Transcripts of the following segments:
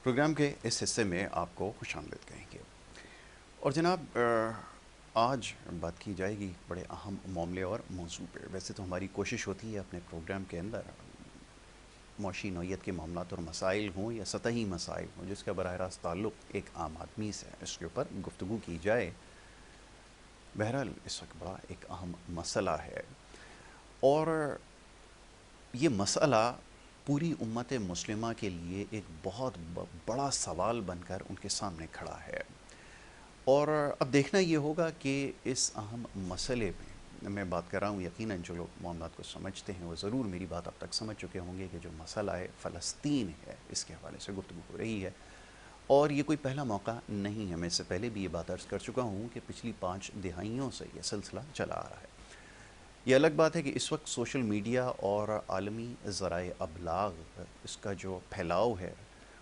Programme کے اس حصے میں آپ کو خوش آمدید کہیں گے۔ اور جناب آج بات کی جائے گی بڑے اہم معاملے اور موضوع پہ۔ ویسے تو ہماری کوشش ہوتی ہے اپنے پروگرام کے اندر معاشی نوعیت کے معاملات اور مسائل ہوں یا سطحی مسائل ہوں جس کا براہ راست تعلق ایک عام آدمی سے، اس کے اوپر گفتگو کی جائے۔ بہرحال اس وقت بڑا ایک اہم مسئلہ ہے اور یہ مسئلہ پوری امت مسلمہ کے لیے ایک بہت بڑا سوال بن کر ان کے سامنے کھڑا ہے۔ اور اب دیکھنا یہ ہوگا کہ اس اہم مسئلے میں بات کر رہا ہوں، یقیناً جو لوگ معاملات کو سمجھتے ہیں وہ ضرور میری بات اب تک سمجھ چکے ہوں گے کہ جو مسئلہ ہے فلسطین ہے، اس کے حوالے سے گفتگو ہو رہی ہے۔ اور یہ کوئی پہلا موقع نہیں ہے، میں اس سے پہلے بھی یہ بات عرض کر چکا ہوں کہ پچھلی 5 دہائیوں سے یہ سلسلہ چلا آ رہا ہے۔ یہ الگ بات ہے کہ اس وقت سوشل میڈیا اور عالمی ذرائع ابلاغ اس کا جو پھیلاؤ ہے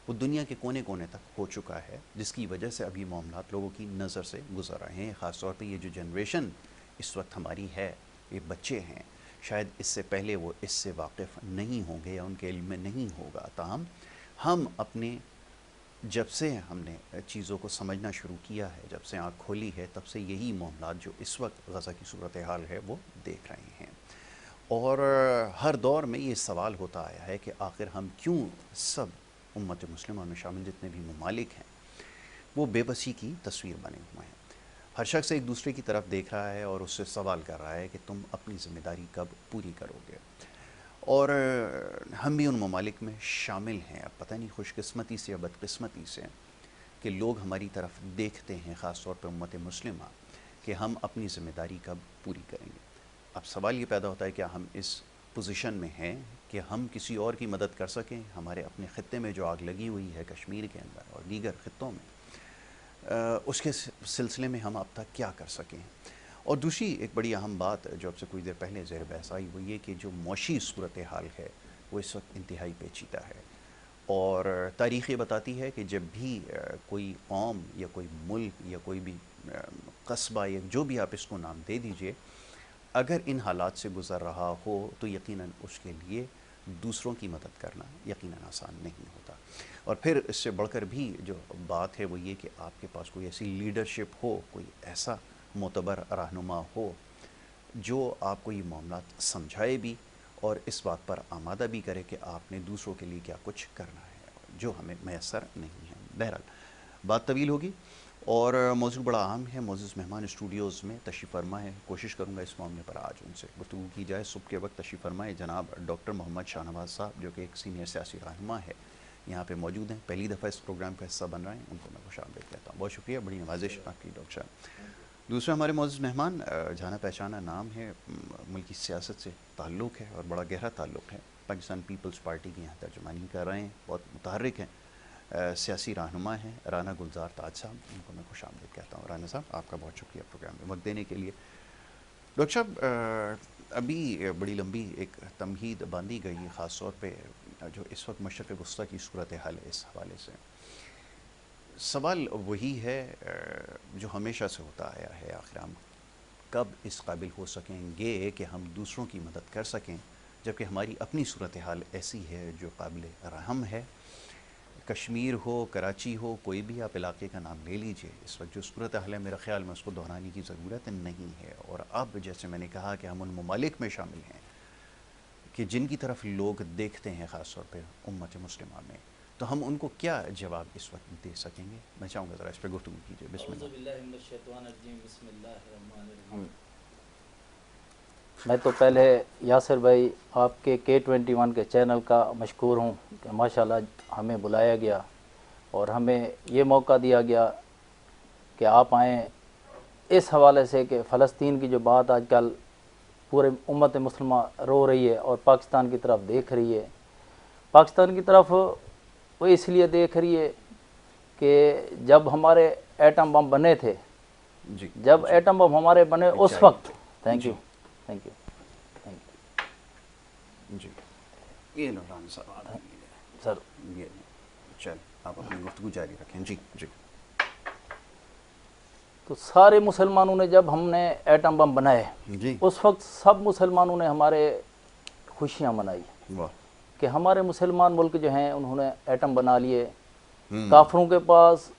وہ دنیا کے کونے کونے تک ہو چکا ہے، جس کی وجہ سے اب یہ معاملات لوگوں کی نظر سے گزر رہے ہیں۔ خاص طور پہ یہ جو جنریشن اس وقت ہماری ہے، یہ بچے ہیں، شاید اس سے پہلے وہ اس سے واقف نہیں ہوں گے یا ان کے علم میں نہیں ہوگا، تاہم ہم اپنے جب سے ہم نے چیزوں کو سمجھنا شروع کیا ہے، جب سے آنکھ کھولی ہے، تب سے یہی معاملات جو اس وقت غزہ کی صورتحال ہے وہ دیکھ رہے ہیں۔ اور ہر دور میں یہ سوال ہوتا آیا ہے کہ آخر ہم کیوں سب امت مسلمہ میں شامل جتنے بھی ممالک ہیں وہ بے بسی کی تصویر بنے ہوئے ہیں۔ ہر شخص ایک دوسرے کی طرف دیکھ رہا ہے اور اس سے سوال کر رہا ہے کہ تم اپنی ذمہ داری کب پوری کرو گے۔ اور ہم بھی ان ممالک میں شامل ہیں، اب پتہ نہیں خوش قسمتی سے یا بدقسمتی سے، کہ لوگ ہماری طرف دیکھتے ہیں، خاص طور پہ امت مسلمہ، کہ ہم اپنی ذمہ داری کب پوری کریں گے۔ اب سوال یہ پیدا ہوتا ہے کہ ہم اس پوزیشن میں ہیں کہ ہم کسی اور کی مدد کر سکیں؟ ہمارے اپنے خطے میں جو آگ لگی ہوئی ہے کشمیر کے اندر اور دیگر خطوں میں، اس کے سلسلے میں ہم اب تک کیا کر سکیں؟ اور دوسری ایک بڑی اہم بات جو اب سے کچھ دیر پہلے زیر بحث آئی وہ یہ کہ جو معاشی صورتحال ہے وہ اس وقت انتہائی پیچیدہ ہے، اور تاریخ یہ بتاتی ہے کہ جب بھی کوئی قوم یا کوئی ملک یا کوئی بھی قصبہ یا جو بھی آپ اس کو نام دے دیجئے، اگر ان حالات سے گزر رہا ہو تو یقیناً اس کے لیے دوسروں کی مدد کرنا یقیناً آسان نہیں ہوتا۔ اور پھر اس سے بڑھ کر بھی جو بات ہے وہ یہ کہ آپ کے پاس کوئی ایسی لیڈرشپ ہو، کوئی ایسا معتبر رہنما ہو جو آپ کو یہ معاملات سمجھائے بھی اور اس بات پر آمادہ بھی کرے کہ آپ نے دوسروں کے لیے کیا کچھ کرنا ہے، جو ہمیں میسر نہیں ہے۔ بہرحال بات طویل ہوگی اور موضوع بڑا اہم ہے۔ معزز مہمان اسٹوڈیوز میں تشریف فرما ہے، کوشش کروں گا اس معاملے پر آج ان سے گفتگو کی جائے۔ صبح کے وقت تشریف فرمائے جناب ڈاکٹر محمد شاہ نواز صاحب، جو کہ ایک سینئر سیاسی رہنما ہے، یہاں پہ موجود ہیں، پہلی دفعہ اس پروگرام کا حصہ بن رہے ہیں، ان کو میں خوش آمدید کہتا ہوں۔ بہت شکریہ، بڑی نوازش آپ کی ڈاکٹر صاحب۔ دوسرا ہمارے معزز مہمان، جانا پہچانا نام ہے، ملکی سیاست سے تعلق ہے اور بڑا گہرا تعلق ہے، پاکستان پیپلز پارٹی کی یہاں ترجمانی کر رہے ہیں، بہت متحرک ہیں، سیاسی رہنما ہیں، رانا گلزار تاج صاحب، ان کو میں خوش آمدید کہتا ہوں۔ رانا صاحب آپ کا بہت شکریہ پروگرام میں وقت دینے کے لیے۔ ڈاکٹر صاحب ابھی بڑی لمبی ایک تمہید باندھی گئی، خاص طور پہ جو اس وقت مشرق وسطیٰ کی صورتحال ہے، اس حوالے سے سوال وہی ہے جو ہمیشہ سے ہوتا آیا ہے، آخر ہم کب اس قابل ہو سکیں گے کہ ہم دوسروں کی مدد کر سکیں، جبکہ ہماری اپنی صورتحال ایسی ہے جو قابل رحم ہے۔ کشمیر ہو، کراچی ہو، کوئی بھی آپ علاقے کا نام لے لیجئے، اس وقت جو صورتحال ہے میرا خیال میں اس کو دہرانے کی ضرورت نہیں ہے۔ اور اب جیسے میں نے کہا کہ ہم ان ممالک میں شامل ہیں کہ جن کی طرف لوگ دیکھتے ہیں، خاص طور پہ امت مسلمہ میں، تو ہم ان کو کیا جواب اس وقت دے سکیں گے؟ میں چاہوں گا ذرا اس پہ گفتگو کیجیے۔ بسم اعوذ اللہ۔ باللہ من الشیطان الرجیم، بسم اللہ الرحمن الرحیم۔ میں تو پہلے یاسر بھائی آپ کے K21 کے چینل کا مشکور ہوں کہ ماشاءاللہ ہمیں بلایا گیا اور ہمیں یہ موقع دیا گیا کہ آپ آئیں اس حوالے سے کہ فلسطین کی جو بات آج کل پورے امت مسلمہ رو رہی ہے اور پاکستان کی طرف دیکھ رہی ہے۔ پاکستان کی طرف وہ اس لیے دیکھ رہی ہے کہ جب ہمارے ایٹم بم بنے تھے، جی جب جی ایٹم بم ہمارے بنے ایک اس چائے وقت، پہ thank ji you thank you thank ji یہ لو رانا صاحب یو سر۔ یہ چل آپ اپنی گفتگو جاری رکھیں۔ جی جی تو سارے مسلمانوں نے جب ہم نے ایٹم بم بنائے جی اس وقت سب مسلمانوں نے ہمارے خوشیاں منائی واہ کہ ہمارے مسلمان ملک جو ہیں انہوں نے ایٹم بنا لیے کافروں کے پاس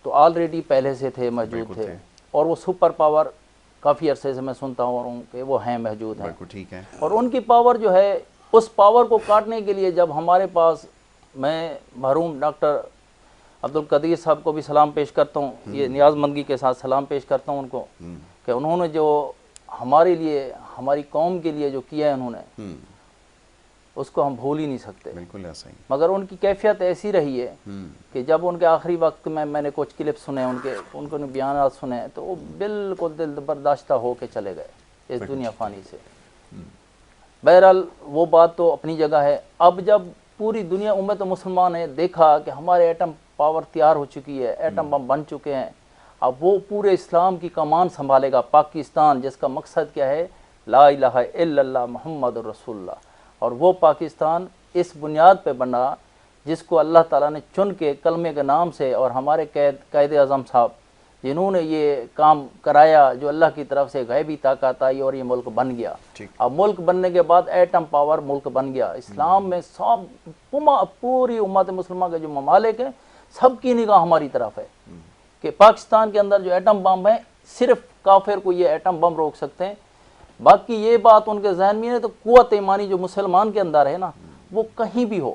تو آلریڈی پہلے سے تھے، موجود تھے، اور وہ سپر پاور کافی عرصے سے میں سنتا ہوں کہ وہ ہیں، موجود ہیں، ٹھیک ہے، اور ان کی پاور جو ہے، اس پاور کو کاٹنے کے لیے جب ہمارے پاس، میں مرحوم ڈاکٹر عبد القدیر صاحب کو بھی سلام پیش کرتا ہوں، یہ نیاز مندی کے ساتھ سلام پیش کرتا ہوں ان کو، کہ انہوں نے جو ہمارے لیے، ہماری قوم کے لیے جو کیا ہے انہوں نے، اس کو ہم بھول ہی نہیں سکتے. بالکل ایسا ہی. مگر ان کی کیفیت ایسی رہی ہے کہ جب ان کے آخری وقت میں نے کچھ کلپ سنے ان کے بیانات سنے، تو وہ بالکل دل برداشتہ ہو کے چلے گئے اس دنیا فانی سے. بہرحال وہ بات تو اپنی جگہ ہے. اب جب پوری دنیا امت مسلمان نے دیکھا کہ ہمارے ایٹم پاور تیار ہو چکی ہے، ایٹم بم بن چکے ہیں، اب وہ پورے اسلام کی کمان سنبھالے گا. پاکستان جس کا مقصد کیا ہے، لا الہ الا اللہ محمد رسول اللہ، اور وہ پاکستان اس بنیاد پہ بنا جس کو اللہ تعالیٰ نے چن کے کلمے کے نام سے، اور ہمارے قائد اعظم صاحب جنہوں نے یہ کام کرایا، جو اللہ کی طرف سے غیبی طاقت آئی اور یہ ملک بن گیا. اب ملک بننے کے بعد ایٹم پاور ملک بن گیا. اسلام میں سب پوری امت مسلمہ کے جو ممالک ہیں، سب کی نگاہ ہماری طرف ہے کہ پاکستان کے اندر جو ایٹم بم ہے، صرف کافر کو یہ ایٹم بم روک سکتے ہیں. باقی یہ بات ان کے ذہن میں ہے، تو قوت ایمانی جو مسلمان کے اندر ہے نا، وہ کہیں بھی ہو،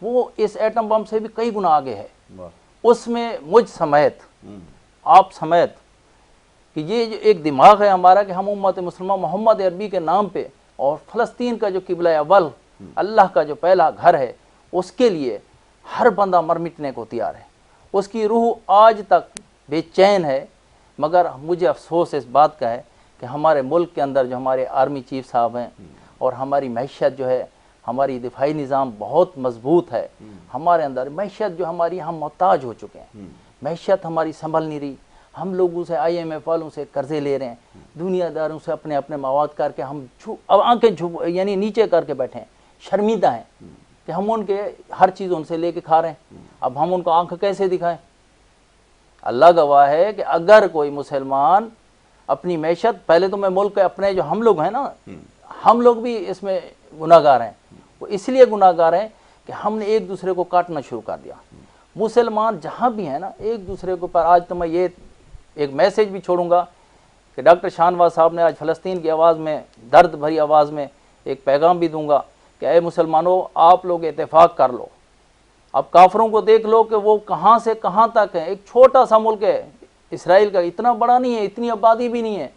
وہ اس ایٹم بم سے بھی کئی گنا آگے ہے. اس میں مجھ سمیت، آپ سمیت، کہ یہ جو ایک دماغ ہے ہمارا کہ ہم امت مسلمہ محمد عربی کے نام پہ، اور فلسطین کا جو قبلہ اول، اللہ کا جو پہلا گھر ہے، اس کے لیے ہر بندہ مر مٹنے کو تیار ہے. اس کی روح آج تک بے چین ہے. مگر مجھے افسوس اس بات کا ہے کہ ہمارے ملک کے اندر جو ہمارے آرمی چیف صاحب ہیں، اور ہماری معیشت جو ہے، ہماری دفاعی نظام بہت مضبوط ہے. ہمارے اندر معیشت جو ہماری، ہم محتاج ہو چکے ہیں، معیشت ہماری سنبھل نہیں رہی. ہم لوگوں سے IMF والوں سے قرضے لے رہے ہیں، دنیا داروں سے اپنے مواد کر کے ہم اب آنکھیں یعنی نیچے کر کے بیٹھے ہیں، شرمیدہ ہیں کہ ہم ان کے ہر چیز ان سے لے کے کھا رہے ہیں. اب ہم ان کو آنکھ کیسے دکھائیں؟ اللہ گواہ ہے کہ اگر کوئی مسلمان اپنی معیشت، پہلے تو میں ملک کے اپنے جو ہم لوگ ہیں نا، ہم لوگ بھی اس میں گناہ گار ہیں. وہ اس لیے گناہ گار ہیں کہ ہم نے ایک دوسرے کو کاٹنا شروع کر دیا. مسلمان جہاں بھی ہیں نا، ایک دوسرے کو پر، آج تو میں یہ ایک میسیج بھی چھوڑوں گا کہ ڈاکٹر شاہنواز صاحب نے آج فلسطین کی آواز میں، درد بھری آواز میں ایک پیغام بھی دوں گا کہ اے مسلمانوں، آپ لوگ اتفاق کر لو. اب کافروں کو دیکھ لو کہ وہ کہاں سے کہاں تک ہے. ایک چھوٹا سا ملک ہے اسرائیل کا، اتنا بڑا نہیں ہے، اتنی آبادی بھی نہیں ہے،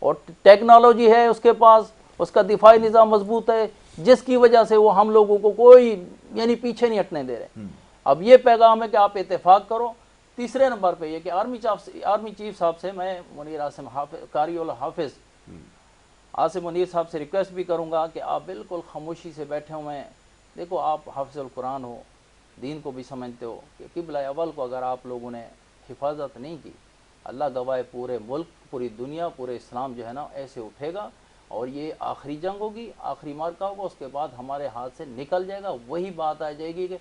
اور ٹیکنالوجی ہے اس کے پاس، اس کا دفاعی نظام مضبوط ہے، جس کی وجہ سے وہ ہم لوگوں کو کوئی یعنی پیچھے نہیں ہٹنے دے رہے. اب یہ پیغام ہے کہ آپ اتفاق کرو. تیسرے نمبر پہ یہ کہ آرمی چیف صاحب سے میں منیر عاصم قاری الحافظ عاصم منیر صاحب سے ریکویسٹ بھی کروں گا کہ آپ بالکل خاموشی سے بیٹھے ہوئے ہیں. دیکھو، آپ حافظ القرآن ہو، دین کو بھی سمجھتے ہو کہ قبلہ اول کو اگر آپ لوگوں نے حفاظت نہیں کی، اللہ گواہ پورے ملک، پوری دنیا، پورے اسلام جو ہے نا ایسے اٹھے گا، اور یہ آخری جنگ ہوگی، آخری مارکا ہوگا. اس کے بعد ہمارے ہاتھ سے نکل جائے گا. وہی بات آ جائے گی کہ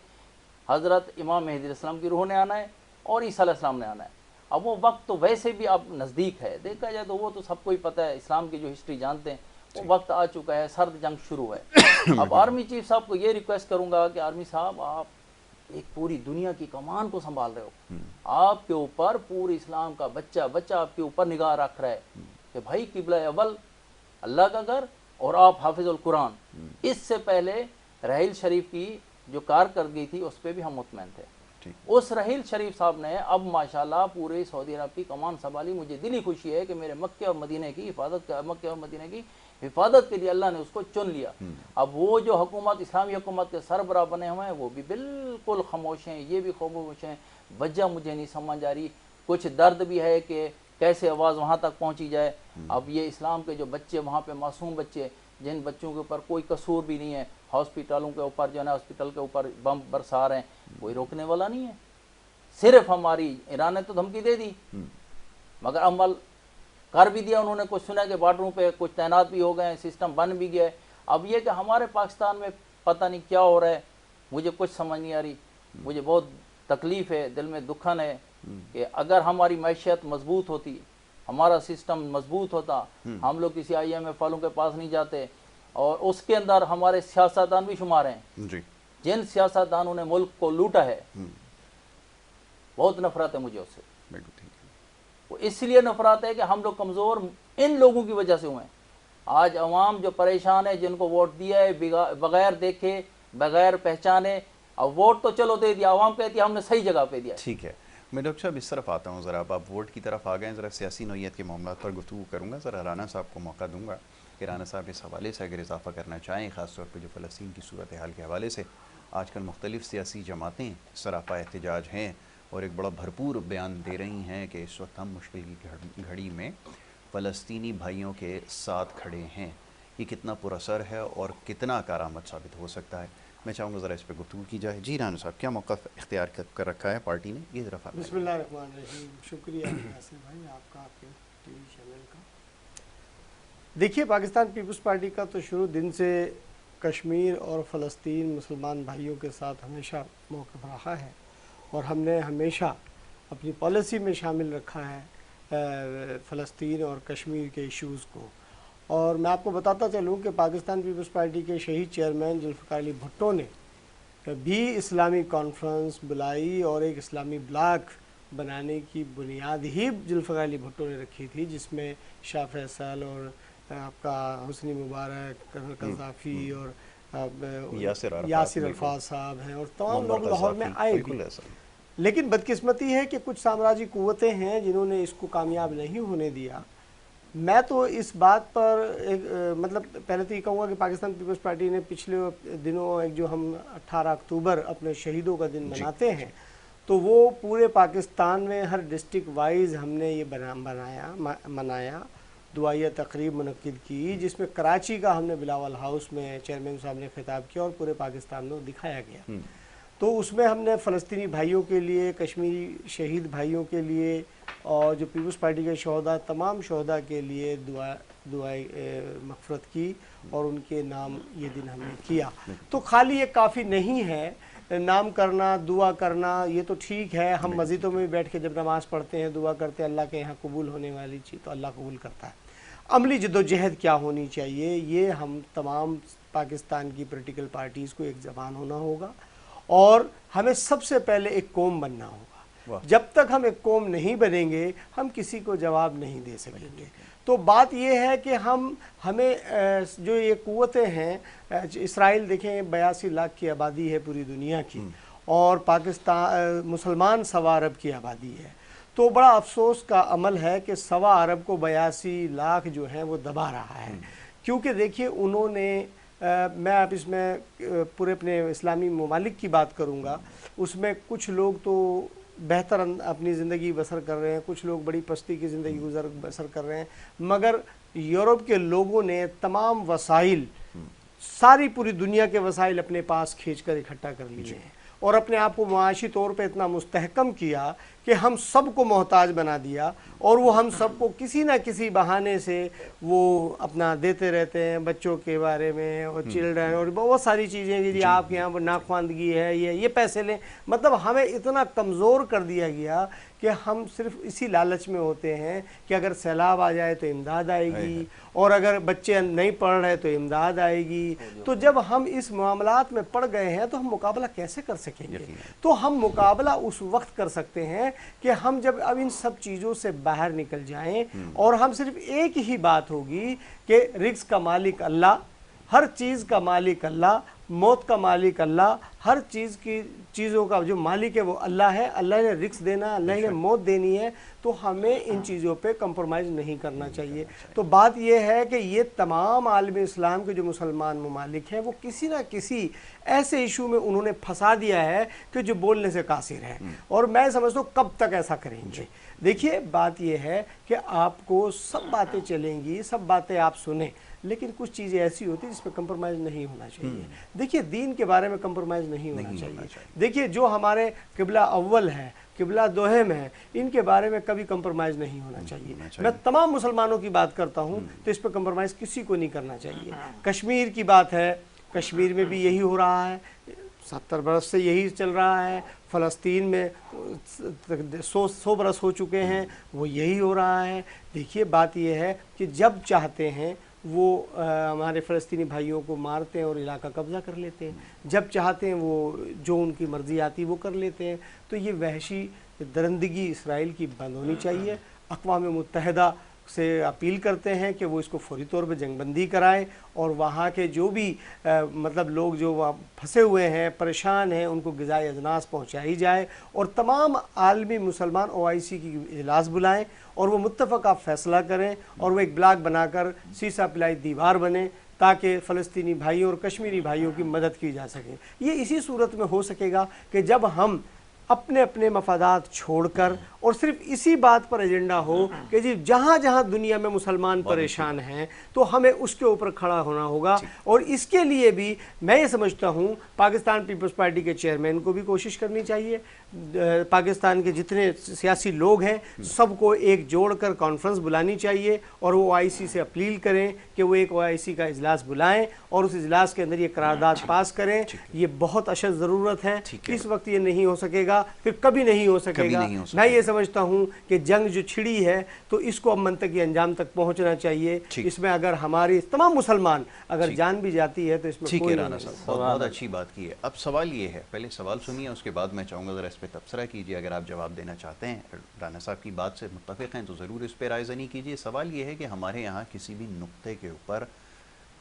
حضرت امام مہدی علیہ السلام کی روح نے آنا ہے اور عیسیٰ علیہ السلام نے آنا ہے. اب وہ وقت تو ویسے بھی اب نزدیک ہے، دیکھا جائے تو وہ تو سب کو ہی پتہ ہے، اسلام کی جو ہسٹری جانتے ہیں، وہ وقت آ چکا ہے، سرد جنگ شروع ہے. اب آرمی چیف صاحب کو یہ ریکویسٹ کروں گا کہ آرمی صاحب، آپ ایک پوری دنیا کی کمان کو سنبھال رہے ہو، آپ کے اوپر پورے اسلام کا بچہ آپ کے اوپر نگاہ رکھ رہا ہے کہ بھائی قبلہ اول اللہ کا گھر، اور آپ حافظ القرآن. اس سے پہلے رحیل شریف کی جو کارکردگی تھی اس پہ بھی ہم مطمئن تھے. اس رحیل شریف صاحب نے اب ماشاءاللہ پورے سعودی عرب کی کمان سنبھالی. مجھے دلی خوشی ہے کہ میرے مکہ اور مدینہ کی حفاظت کے لیے اللہ نے اس کو چن لیا. اب وہ جو حکومت، اسلامی حکومت کے سربراہ بنے ہوئے ہیں، وہ بھی بالکل خاموش ہیں، یہ بھی خاموش ہیں. وجہ مجھے نہیں سمجھ آ رہی. کچھ درد بھی ہے کہ کیسے آواز وہاں تک پہنچی جائے. اب یہ اسلام کے جو بچے وہاں پہ، معصوم بچے، جن بچوں کے اوپر کوئی قصور بھی نہیں ہے، ہاسپٹلوں کے اوپر جو ہے نا، ہاسپٹل کے اوپر بم برسا رہے ہیں، کوئی روکنے والا نہیں ہے. صرف ہماری ایران نے تو دھمکی دے دی، مگر عمل کر بھی دیا انہوں نے. کچھ سنا کہ بارڈروں پہ کچھ تعینات بھی ہو گئے ہیں، سسٹم بن بھی گیا ہے. اب یہ کہ ہمارے پاکستان میں پتہ نہیں کیا ہو رہا ہے، مجھے کچھ سمجھ نہیں آ رہی. مجھے بہت تکلیف ہے، دل میں دکھن ہے کہ اگر ہماری معیشت مضبوط ہوتی، ہمارا سسٹم مضبوط ہوتا، ہم لوگ کسی IMF والوں کے پاس نہیں جاتے. اور اس کے اندر ہمارے سیاستدان بھی شمار ہیں، جن سیاستدانوں نے ملک کو لوٹا ہے. بہت نفرت ہے مجھے اس سے. بالکل ٹھیک ہے. وہ اس لیے نفرت ہے کہ ہم لوگ کمزور ان لوگوں کی وجہ سے ہوئے ہیں. آج عوام جو پریشان ہے، جن کو ووٹ دیا ہے بغیر دیکھے بغیر پہچانے، اب ووٹ تو چلو دے دیا، عوام کہتی ہے ہم نے صحیح جگہ پہ دیا. ٹھیک ہے. میں ڈاکٹر صاحب اس طرف آتا ہوں ذرا. آپ ووٹ کی طرف آ گئے. ذرا سیاسی نوعیت کے معاملات پر گفتگو کروں گا. ذرا رانا صاحب کو موقع دوں گا کہ رانا صاحب اس حوالے سے اگر اضافہ کرنا چاہیں، خاص طور پہ جو فلسطین کی صورتحال کے حوالے سے آج کل مختلف سیاسی جماعتیں سراپا احتجاج ہیں اور ایک بڑا بھرپور بیان دے رہی ہیں کہ اس وقت ہم مشکل کی گھڑی میں فلسطینی بھائیوں کے ساتھ کھڑے ہیں. یہ کتنا پر اثر ہے اور کتنا کارآمد ثابت ہو سکتا ہے؟ میں چاہوں گا ذرا اس پہ گفتگو کی جائے. جی رانا صاحب، کیا موقف اختیار کر رکھا ہے پارٹی نے؟ یہ ذرا فرمائیں. بسم اللہ الرحمن الرحیم. شکریہ یاسر بھائی آپ کا، آپ کے ٹی وی چینل کا. دیکھیے، پاکستان پیپلز پارٹی کا تو شروع دن سے کشمیر اور فلسطین مسلمان بھائیوں کے ساتھ ہمیشہ موقف رہا ہے، اور ہم نے ہمیشہ اپنی پالیسی میں شامل رکھا ہے فلسطین اور کشمیر کے ایشوز کو. اور میں آپ کو بتاتا چلوں کہ پاکستان پیپلز پارٹی کے شہید چیئرمین ذوالفقار علی بھٹو نے بھی اسلامی کانفرنس بلائی اور ایک اسلامی بلاک بنانے کی بنیاد ہی ذوالفقار علی بھٹو نے رکھی تھی، جس میں شاہ فیصل اور آپ کا حسنی مبارک، کرنل قذافی اور یاسر عرفات صاحب ہیں، اور تمام لوگ لاہور میں آئے بھی. لیکن بدقسمتی ہے کہ کچھ سامراجی قوتیں ہیں جنہوں نے اس کو کامیاب نہیں ہونے دیا. میں تو اس بات پر مطلب پہلے تو یہ کہوں گا کہ پاکستان پیپلز پارٹی نے پچھلے دنوں ایک جو ہم 18 اکتوبر اپنے شہیدوں کا دن مناتے ہیں، تو وہ پورے پاکستان میں ہر ڈسٹرکٹ وائز ہم نے یہ منایا، دعائیہ تقریب منعقد کی، جس میں کراچی کا ہم نے بلاول ہاؤس میں چیئرمین صاحب نے خطاب کیا اور پورے پاکستان میں دکھایا گیا. تو اس میں ہم نے فلسطینی بھائیوں کے لیے، کشمیری شہید بھائیوں کے لیے، اور جو پیپلز پارٹی کے شہداء، تمام شہداء کے لیے دعائیں مغفرت کی اور ان کے نام یہ دن ہم نے کیا. تو خالی یہ کافی نہیں ہے نام کرنا، دعا کرنا، یہ تو ٹھیک ہے. ہم مسجدوں میں بھی بیٹھ کے جب نماز پڑھتے ہیں، دعا کرتے ہیں، اللہ کے یہاں قبول ہونے والی چیز تو اللہ قبول کرتا ہے. عملی جدوجہد کیا ہونی چاہیے، یہ ہم تمام پاکستان کی پولیٹیکل پارٹیز کو ایک زبان ہونا ہوگا، اور ہمیں سب سے پہلے ایک قوم بننا ہوگا. جب تک ہم ایک قوم نہیں بنیں گے، ہم کسی کو جواب نہیں دے سکیں گے. تو بات یہ ہے کہ ہمیں جو یہ قوتیں ہیں، اسرائیل دیکھیں 82 لاکھ کی آبادی ہے پوری دنیا کی، اور پاکستان مسلمان 1.25 ارب کی آبادی ہے. تو بڑا افسوس کا عمل ہے کہ 1.25 ارب کو 82 لاکھ جو ہیں وہ دبا رہا ہے. کیونکہ دیکھیے انہوں نے میں اب اس میں پورے اپنے اسلامی ممالک کی بات کروں گا، اس میں کچھ لوگ تو بہتر اپنی زندگی بسر کر رہے ہیں، کچھ لوگ بڑی پستی کی زندگی بسر کر رہے ہیں، مگر یورپ کے لوگوں نے تمام وسائل، ساری پوری دنیا کے وسائل اپنے پاس کھینچ کر اکٹھا کر لیے ہیں، اور اپنے آپ کو معاشی طور پہ اتنا مستحکم کیا کہ ہم سب کو محتاج بنا دیا، اور وہ ہم سب کو کسی نہ کسی بہانے سے وہ اپنا دیتے رہتے ہیں، بچوں کے بارے میں اور چلڈرن اور بہت ساری چیزیں. جی آپ کے یہاں پر ناخواندگی ہے، یہ پیسے لیں. مطلب ہمیں اتنا کمزور کر دیا گیا کہ ہم صرف اسی لالچ میں ہوتے ہیں کہ اگر سیلاب آ جائے تو امداد آئے گی، اور اگر بچے نہیں پڑھ رہے تو امداد آئے گی. تو جب ہم اس معاملات میں پڑ گئے ہیں تو ہم مقابلہ کیسے کر سکیں گے؟ تو ہم مقابلہ اس وقت کر سکتے ہیں کہ ہم جب اب ان سب چیزوں سے باہر نکل جائیں، اور ہم صرف ایک ہی بات ہوگی کہ رزق کا مالک اللہ، ہر چیز کا مالک اللہ، موت کا مالک اللہ، ہر چیزوں کا جو مالک ہے وہ اللہ ہے. اللہ نے رزق دینا، اللہ نے موت دینی ہے. تو ہمیں ان چیزوں پہ کمپرومائز نہیں کرنا چاہیے. تو بات یہ ہے کہ یہ تمام عالم اسلام کے جو مسلمان ممالک ہیں، وہ کسی نہ کسی ایسے ایشو میں انہوں نے پھنسا دیا ہے کہ جو بولنے سے قاصر ہے. اور میں سمجھتا ہوں کب تک ایسا کریں گے. دیکھیے بات یہ ہے کہ آپ کو سب باتیں چلیں گی، سب باتیں آپ سنیں، لیکن کچھ چیزیں ایسی ہوتی ہیں جس پہ کمپرومائز نہیں ہونا چاہیے. دیکھیے دین کے بارے میں کمپرومائز نہیں ہونا چاہیے. دیکھیے جو ہمارے قبلہ اول ہے، قبلہ دوہم ہے، ان کے بارے میں کبھی کمپرومائز نہیں ہونا چاہیے. میں تمام مسلمانوں کی بات کرتا ہوں تو اس پہ کمپرومائز کسی کو نہیں کرنا چاہیے. کشمیر کی بات ہے، کشمیر میں بھی یہی ہو رہا ہے، 70 برس سے یہی چل رہا ہے. فلسطین میں 100 برس ہو چکے ہیں، وہ یہی ہو رہا ہے. دیکھیے بات یہ ہے کہ جب چاہتے ہیں وہ ہمارے فلسطینی بھائیوں کو مارتے ہیں اور علاقہ قبضہ کر لیتے ہیں، جب چاہتے ہیں وہ جو ان کی مرضی آتی وہ کر لیتے ہیں. تو یہ وحشی کہ درندگی اسرائیل کی بند ہونی چاہیے. اقوام متحدہ سے اپیل کرتے ہیں کہ وہ اس کو فوری طور پہ جنگ بندی کرائیں اور وہاں کے جو بھی مطلب لوگ جو وہاں پھنسے ہوئے ہیں پریشان ہیں ان کو غذائی اجناس پہنچائی جائے اور تمام عالمی مسلمان OIC کی اجلاس بلائیں اور وہ متفقہ فیصلہ کریں اور وہ ایک بلاک بنا کر سیسا پلائی دیوار بنے تاکہ فلسطینی بھائیوں اور کشمیری بھائیوں کی مدد کی جا سکے. یہ اسی صورت میں ہو سکے گا کہ جب ہم اپنے اپنے مفادات چھوڑ کر اور صرف اسی بات پر ایجنڈا ہو کہ جی جہاں جہاں دنیا میں مسلمان پریشان ہیں تو ہمیں اس کے اوپر کھڑا ہونا ہوگا. اور اس کے لیے بھی میں یہ سمجھتا ہوں پاکستان پیپلز پارٹی کے چیئرمین کو بھی کوشش کرنی چاہیے, پاکستان کے جتنے سیاسی لوگ ہیں سب کو ایک جوڑ کر کانفرنس بلانی چاہیے اور وہ OIC سے اپیل کریں کہ وہ ایک OIC کا اجلاس بلائیں اور اس اجلاس کے اندر یہ قرارداد پاس کریں. یہ بہت اشد ضرورت ہے. اس وقت یہ نہیں ہو سکے گا پھر کبھی نہیں ہو سکے گا. میں یہ سمجھتا ہوں کہ جنگ جو چھڑی ہے تو اس کو اب منطقی انجام تک پہنچنا چاہیے. اس میں اگر ہماری تمام مسلمان اگر جان بھی جاتی ہے تو اس میں کوئی رانا صاحب بہت اچھی بات کی ہے. اب سوال یہ ہے, پہلے سوال سنیے اس کے بعد میں چاہوں گا ذرا اس پہ تبصرہ کیجیے. اگر آپ جواب دینا چاہتے ہیں, رانا صاحب کی بات سے متفق ہیں تو ضرور اس پہ رائے زنی کیجیے. سوال یہ ہے کہ ہمارے یہاں کسی بھی نقطے کے اوپر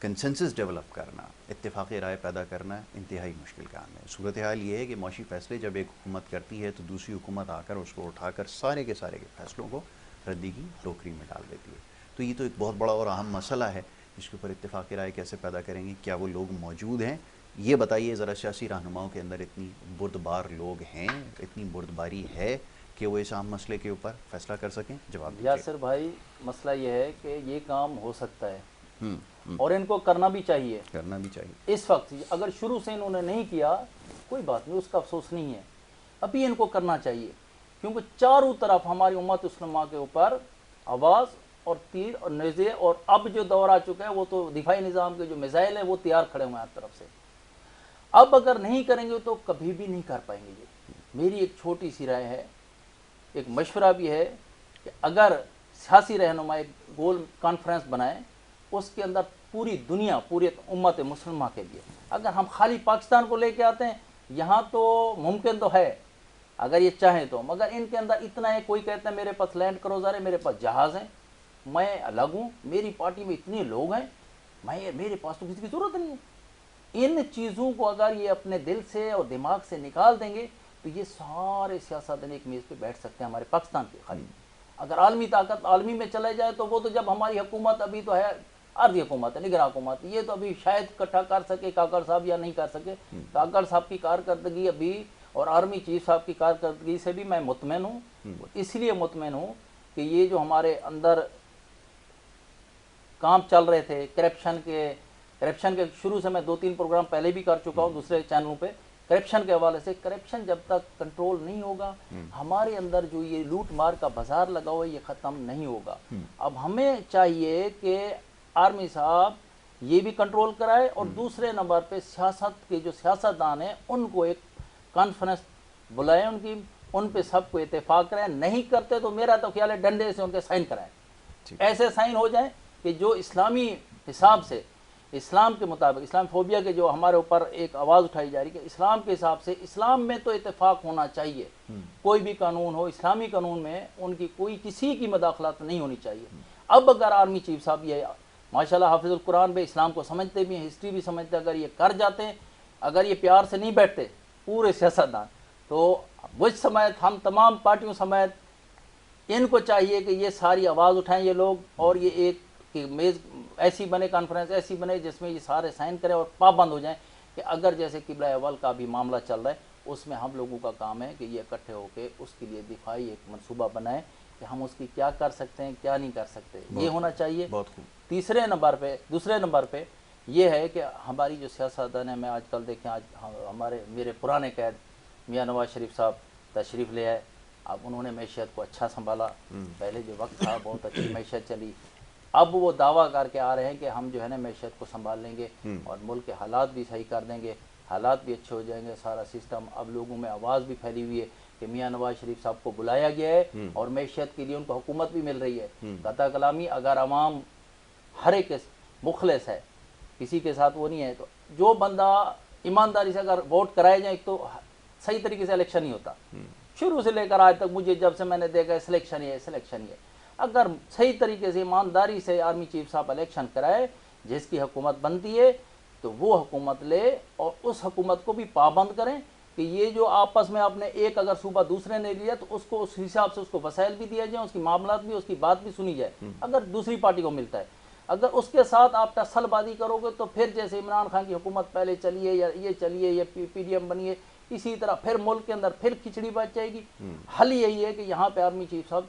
کنسنسس ڈیولپ کرنا, اتفاقی رائے پیدا کرنا انتہائی مشکل کام ہے. صورتحال یہ ہے کہ معاشی فیصلے جب ایک حکومت کرتی ہے تو دوسری حکومت آ کر اس کو اٹھا کر سارے کے فیصلوں کو ردی کی ٹوکری میں ڈال دیتی ہے. تو یہ تو ایک بہت بڑا اور اہم مسئلہ ہے جس کے اوپر اتفاقی رائے کیسے پیدا کریں گے. کیا وہ لوگ موجود ہیں؟ یہ بتائیے ذرا. سیاسی رہنماؤں کے اندر اتنی بردبار لوگ ہیں, اتنی بردباری ہے کہ وہ اس اہم مسئلے کے اوپر فیصلہ کر سکیں؟ جواب دیجیے. یاسر بھائی, مسئلہ یہ ہے کہ یہ کام ہو سکتا ہے اور ان کو کرنا بھی چاہیے. اس وقت اگر شروع سے انہوں نے نہیں کیا کوئی بات نہیں, اس کا افسوس نہیں ہے. ابھی ان کو کرنا چاہیے کیونکہ چاروں طرف ہماری امت مسلمہ کے اوپر آواز اور تیر اور نیزے, اور اب جو دور آ چکا ہے وہ تو دفاعی نظام کے جو میزائل ہیں وہ تیار کھڑے ہوئے ہیں ہر طرف سے. اب اگر نہیں کریں گے تو کبھی بھی نہیں کر پائیں گے. یہ میری ایک چھوٹی سی رائے ہے, ایک مشورہ بھی ہے کہ اگر سیاسی رہنما ایک گول کانفرنس بنائیں, اس کے اندر پوری دنیا, پوری امت مسلمہ کے لیے, اگر ہم خالی پاکستان کو لے کے آتے ہیں یہاں تو ممکن تو ہے اگر یہ چاہیں تو, مگر ان کے اندر اتنا ہے, کوئی کہتا ہے میرے پاس لینڈ کروزر ہے, میرے پاس جہاز ہیں, میں الگ ہوں, میری پارٹی میں اتنے لوگ ہیں, میرے پاس تو کسی کی ضرورت نہیں ہے. ان چیزوں کو اگر یہ اپنے دل سے اور دماغ سے نکال دیں گے تو یہ سارے سیاستدان ایک میز پہ بیٹھ سکتے ہیں ہمارے پاکستان کے. خالی اگر عالمی طاقت عالمی میں چلے جائے تو وہ تو جب ہماری حکومت ابھی تو ہے عارضی حکومت ہے, نگراں حکومت, یہ تو ابھی شاید اکٹھا کر سکے کاکڑ صاحب یا نہیں کر سکے. کاکڑ صاحب کی کارکردگی ابھی اور آرمی چیف صاحب کی کارکردگی سے بھی میں مطمئن ہوں. اس لیے مطمئن ہوں کہ یہ جو ہمارے اندر کام چل رہے تھے کرپشن کے شروع سے, میں 2-3 پروگرام پہلے بھی کر چکا ہوں دوسرے چینلوں پہ, کرپشن کے حوالے سے, کرپشن جب تک کنٹرول نہیں ہوگا ہمارے اندر جو یہ لوٹ مار کا بازار لگا ہوا ہے یہ ختم نہیں ہوگا. اب ہمیں چاہیے کہ آرمی صاحب یہ بھی کنٹرول کرائے اور دوسرے نمبر پہ سیاست کے جو سیاستدان ہیں ان کو ایک کانفرنس بلائیں, ان پہ سب کو اتفاق کرائیں. نہیں کرتے تو میرا تو خیال ہے ڈنڈے سے ان کے سائن کرائیں, ایسے سائن ہو جائیں کہ جو اسلامی حساب سے, اسلام کے مطابق, اسلام فوبیا کے جو ہمارے اوپر ایک آواز اٹھائی جا رہی ہے کہ اسلام کے حساب سے اسلام میں تو اتفاق ہونا چاہیے, کوئی بھی قانون ہو اسلامی قانون میں ان کی کوئی کسی کی مداخلت نہیں ہونی چاہیے. اب اگر آرمی چیف صاحب یہ ماشاءاللہ حافظ القرآن میں اسلام کو سمجھتے بھی ہیں, ہسٹری بھی سمجھتے, اگر یہ کر جاتے ہیں, اگر یہ پیار سے نہیں بیٹھتے پورے سیاستدان, تو بش سمیت ہم تمام پارٹیوں سمیت ان کو چاہیے کہ یہ ساری آواز اٹھائیں یہ لوگ, اور یہ ایک کہ میز ایسی بنے, کانفرنس ایسی بنے جس میں یہ سارے سائن کریں اور پابند ہو جائیں کہ اگر جیسے قبلہ اول کا بھی معاملہ چل رہا ہے اس میں ہم لوگوں کا کام ہے کہ یہ اکٹھے ہو کے اس کے لیے دفاعی ایک منصوبہ بنائیں کہ ہم اس کی کیا کر سکتے ہیں کیا نہیں کر سکتے. یہ ہونا چاہیے. دوسرے نمبر پہ یہ ہے کہ ہماری جو سیاستدان ہیں, میں آج کل دیکھیں آج میرے پرانے قید میاں نواز شریف صاحب تشریف لے آئے. اب انہوں نے معیشت کو اچھا سنبھالا, پہلے جو وقت تھا بہت اچھی معیشت چلی, اب وہ دعویٰ کر کے آ رہے ہیں کہ ہم جو ہے نا معیشت کو سنبھال لیں گے اور ملک کے حالات بھی صحیح کر دیں گے, حالات بھی اچھے ہو جائیں گے, سارا سسٹم. اب لوگوں میں آواز بھی پھیلی ہوئی ہے کہ میاں نواز شریف صاحب کو بلایا گیا ہے اور معیشت کے لیے ان کو حکومت بھی مل رہی ہے. قطع کلامی اگر عوام ہر ایک مخلص ہے, کسی کے ساتھ وہ نہیں ہے, تو جو بندہ ایمانداری سے اگر ووٹ کرائے جائیں, ایک تو صحیح طریقے سے الیکشن نہیں ہوتا, شروع سے لے کر آج تک مجھے جب سے میں نے دیکھا سلیکشن یہ سلیکشن یہ، اگر صحیح طریقے سے ایمانداری سے آرمی چیف صاحب الیکشن کرائے، جس کی حکومت بنتی ہے تو وہ حکومت لے اور اس حکومت کو بھی پابند کریں کہ یہ جو آپس میں آپ نے ایک اگر صوبہ دوسرے نے لیا تو اس کو اس حساب سے اس کو وسائل بھی دیا جائیں، اس کی معاملات بھی، اس کی بات بھی سنی جائے اگر دوسری پارٹی کو ملتا ہے۔ اگر اس کے ساتھ آپ ٹسل بازی کرو گے تو پھر جیسے عمران خان کی حکومت پہلے چلیے یا یہ چلیے یا پی ڈی ایم بنیے، اسی طرح پھر ملک کے اندر پھر کھچڑی بچ جائے گی۔ حل یہی ہے کہ یہاں پہ آرمی چیف صاحب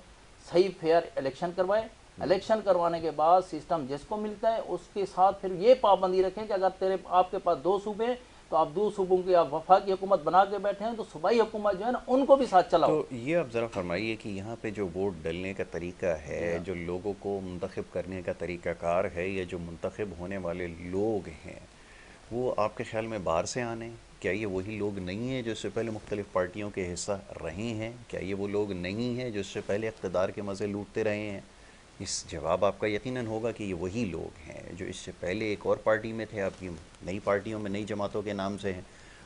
صحیح فیئر الیکشن کروائے، الیکشن کروانے کے بعد سسٹم جس کو ملتا ہے اس کے ساتھ پھر یہ پابندی رکھیں کہ اگر آپ کے پاس 2 صوبے ہیں تو آپ 2 صوبوں کی آپ وفاقی حکومت بنا کے بیٹھے ہیں تو صوبائی حکومت جو ہے نا ان کو بھی ساتھ چلاؤ۔ تو یہ آپ ذرا فرمائیے کہ یہاں پہ جو ووٹ ڈلنے کا طریقہ ہے، جو لوگوں کو منتخب کرنے کا طریقہ کار ہے، یا جو منتخب ہونے والے لوگ ہیں وہ آپ کے خیال میں باہر سے آنے، کیا یہ وہی لوگ نہیں ہیں جو اس سے پہلے مختلف پارٹیوں کے حصہ رہے ہیں؟ کیا یہ وہ لوگ نہیں ہیں جو اس سے پہلے اقتدار کے مزے لوٹتے رہے ہیں؟ اس جواب آپ کا یقیناً ہوگا کہ یہ وہی لوگ ہیں جو اس سے پہلے ایک اور پارٹی میں تھے، اب کی نئی پارٹیوں میں نئی جماعتوں کے نام سے ہیں۔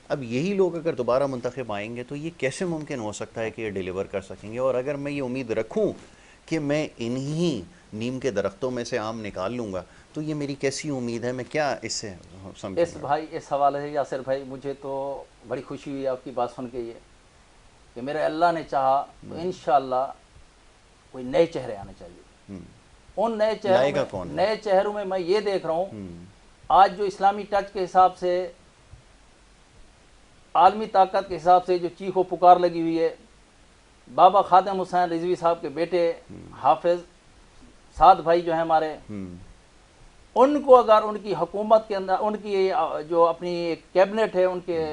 اب یہی لوگ اگر دوبارہ منتخب آئیں گے تو یہ کیسے ممکن ہو سکتا ہے کہ یہ ڈیلیور کر سکیں گے؟ اور اگر میں یہ امید رکھوں کہ میں انہی نیم کے درختوں میں سے آم نکال لوں گا تو یہ میری کیسی امید ہے؟ میں کیا اس سے سمجھوں گا؟ اس حوالے سے یاسر بھائی مجھے تو بڑی خوشی ہوئی آپ کی بات سن کے، یہ کہ میرے اللہ نے چاہا تو انشاءاللہ کوئی نئے چہرے آنے چاہیے۔ ان نئے چہروں میں یہ دیکھ رہا ہوں آج جو اسلامی ٹچ کے حساب سے، عالمی طاقت کے حساب سے جو چیخ و پکار لگی ہوئی ہے، بابا خادم حسین رضوی صاحب کے بیٹے حافظ سعد بھائی جو ہیں ہمارے، ان کو اگر ان کی حکومت کے اندر، ان کی جو اپنی کیبنٹ ہے، ان کے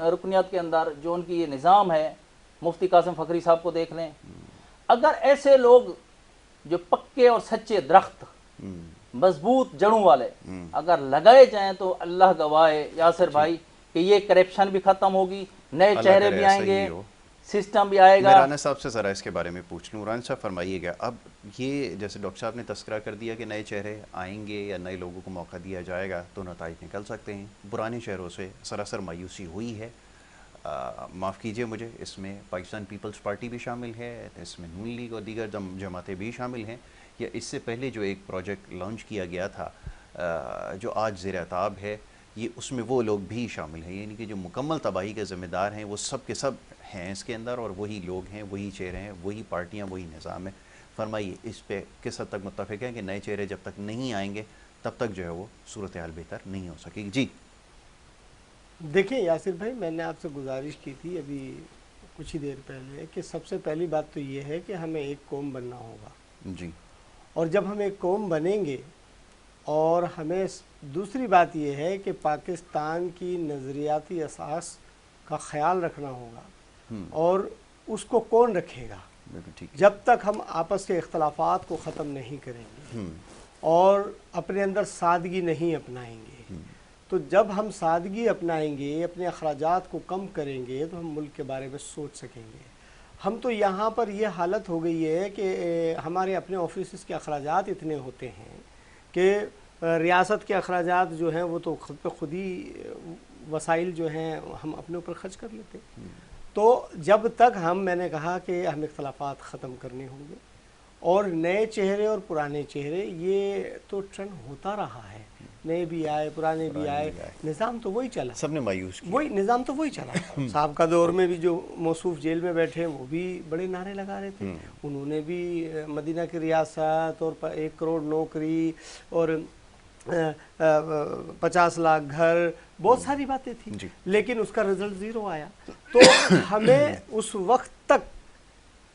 رکنیت کے اندر جو ان کی یہ نظام ہے، مفتی قاسم فخری صاحب کو دیکھ لیں، اگر ایسے لوگ جو پکے اور سچے درخت مضبوط جڑوں والے اگر لگائے جائیں تو اللہ گواہ ہے یاسر بھائی کہ یہ کرپشن بھی ختم ہوگی، نئے چہرے بھی آئیں گے، سسٹم بھی آئے گا۔ میں رانا صاحب سے ذرا اس کے بارے میں پوچھ لوں۔ رانا صاحب فرمائیے گا، اب یہ جیسے ڈاکٹر صاحب نے تذکرہ کر دیا کہ نئے چہرے آئیں گے یا نئے لوگوں کو موقع دیا جائے گا تو نتائج نکل سکتے ہیں۔ پرانے چہروں سے سراسر مایوسی ہوئی ہے، معاف کیجئے مجھے، اس میں پاکستان پیپلز پارٹی بھی شامل ہے، اس میں نون لیگ اور دیگر جماعتیں بھی شامل ہیں۔ یا اس سے پہلے جو ایک پروجیکٹ لانچ کیا گیا تھا جو آج زیر اعتاب ہے، یہ اس میں وہ لوگ بھی شامل ہیں، یعنی کہ جو مکمل تباہی کے ذمہ دار ہیں وہ سب کے سب ہیں اس کے اندر، اور وہی لوگ ہیں، وہی چہرے ہیں، وہی پارٹیاں، وہی نظام ہے۔ فرمائیے اس پہ کس حد تک متفق ہیں کہ نئے چہرے جب تک نہیں آئیں گے تب تک جو ہے وہ صورتحال بہتر نہیں ہو سکے گی؟ جی دیکھیں یاسر بھائی، میں نے آپ سے گزارش کی تھی ابھی کچھ ہی دیر پہلے کہ سب سے پہلی بات تو یہ ہے کہ ہمیں ایک قوم بننا ہوگا، جی، اور جب ہم ایک قوم بنیں گے، اور ہمیں دوسری بات یہ ہے کہ پاکستان کی نظریاتی اساس کا خیال رکھنا ہوگا، اور اس کو کون رکھے گا؟ جب تک ہم آپس کے اختلافات کو ختم نہیں کریں گے اور اپنے اندر سادگی نہیں اپنائیں گے، تو جب ہم سادگی اپنائیں گے، اپنے اخراجات کو کم کریں گے تو ہم ملک کے بارے میں سوچ سکیں گے۔ ہم تو یہاں پر یہ حالت ہو گئی ہے کہ ہمارے اپنے آفیسز کے اخراجات اتنے ہوتے ہیں کہ ریاست کے اخراجات جو ہیں وہ تو خود پہ خود ہی وسائل جو ہیں ہم اپنے اوپر خرچ کر لیتے ہیں۔ تو جب تک میں نے کہا کہ ہم اختلافات ختم کرنے ہوں گے، اور نئے چہرے اور پرانے چہرے، یہ تو ٹرینڈ ہوتا رہا ہے، نئے بھی آئے پرانے بھی آئے، نظام تو وہی چلا، سب نے مایوس کیا، وہی نظام تو وہی چلا۔ صاحب کا دور میں بھی جو موصوف جیل میں بیٹھے ہیں وہ بھی بڑے نعرے لگا رہے تھے، انہوں نے بھی مدینہ کی ریاست اور 1 کروڑ نوکری اور 50 لاکھ گھر، بہت ساری باتیں تھیں، لیکن اس کا رزلٹ 0 آیا۔ تو ہمیں اس وقت تک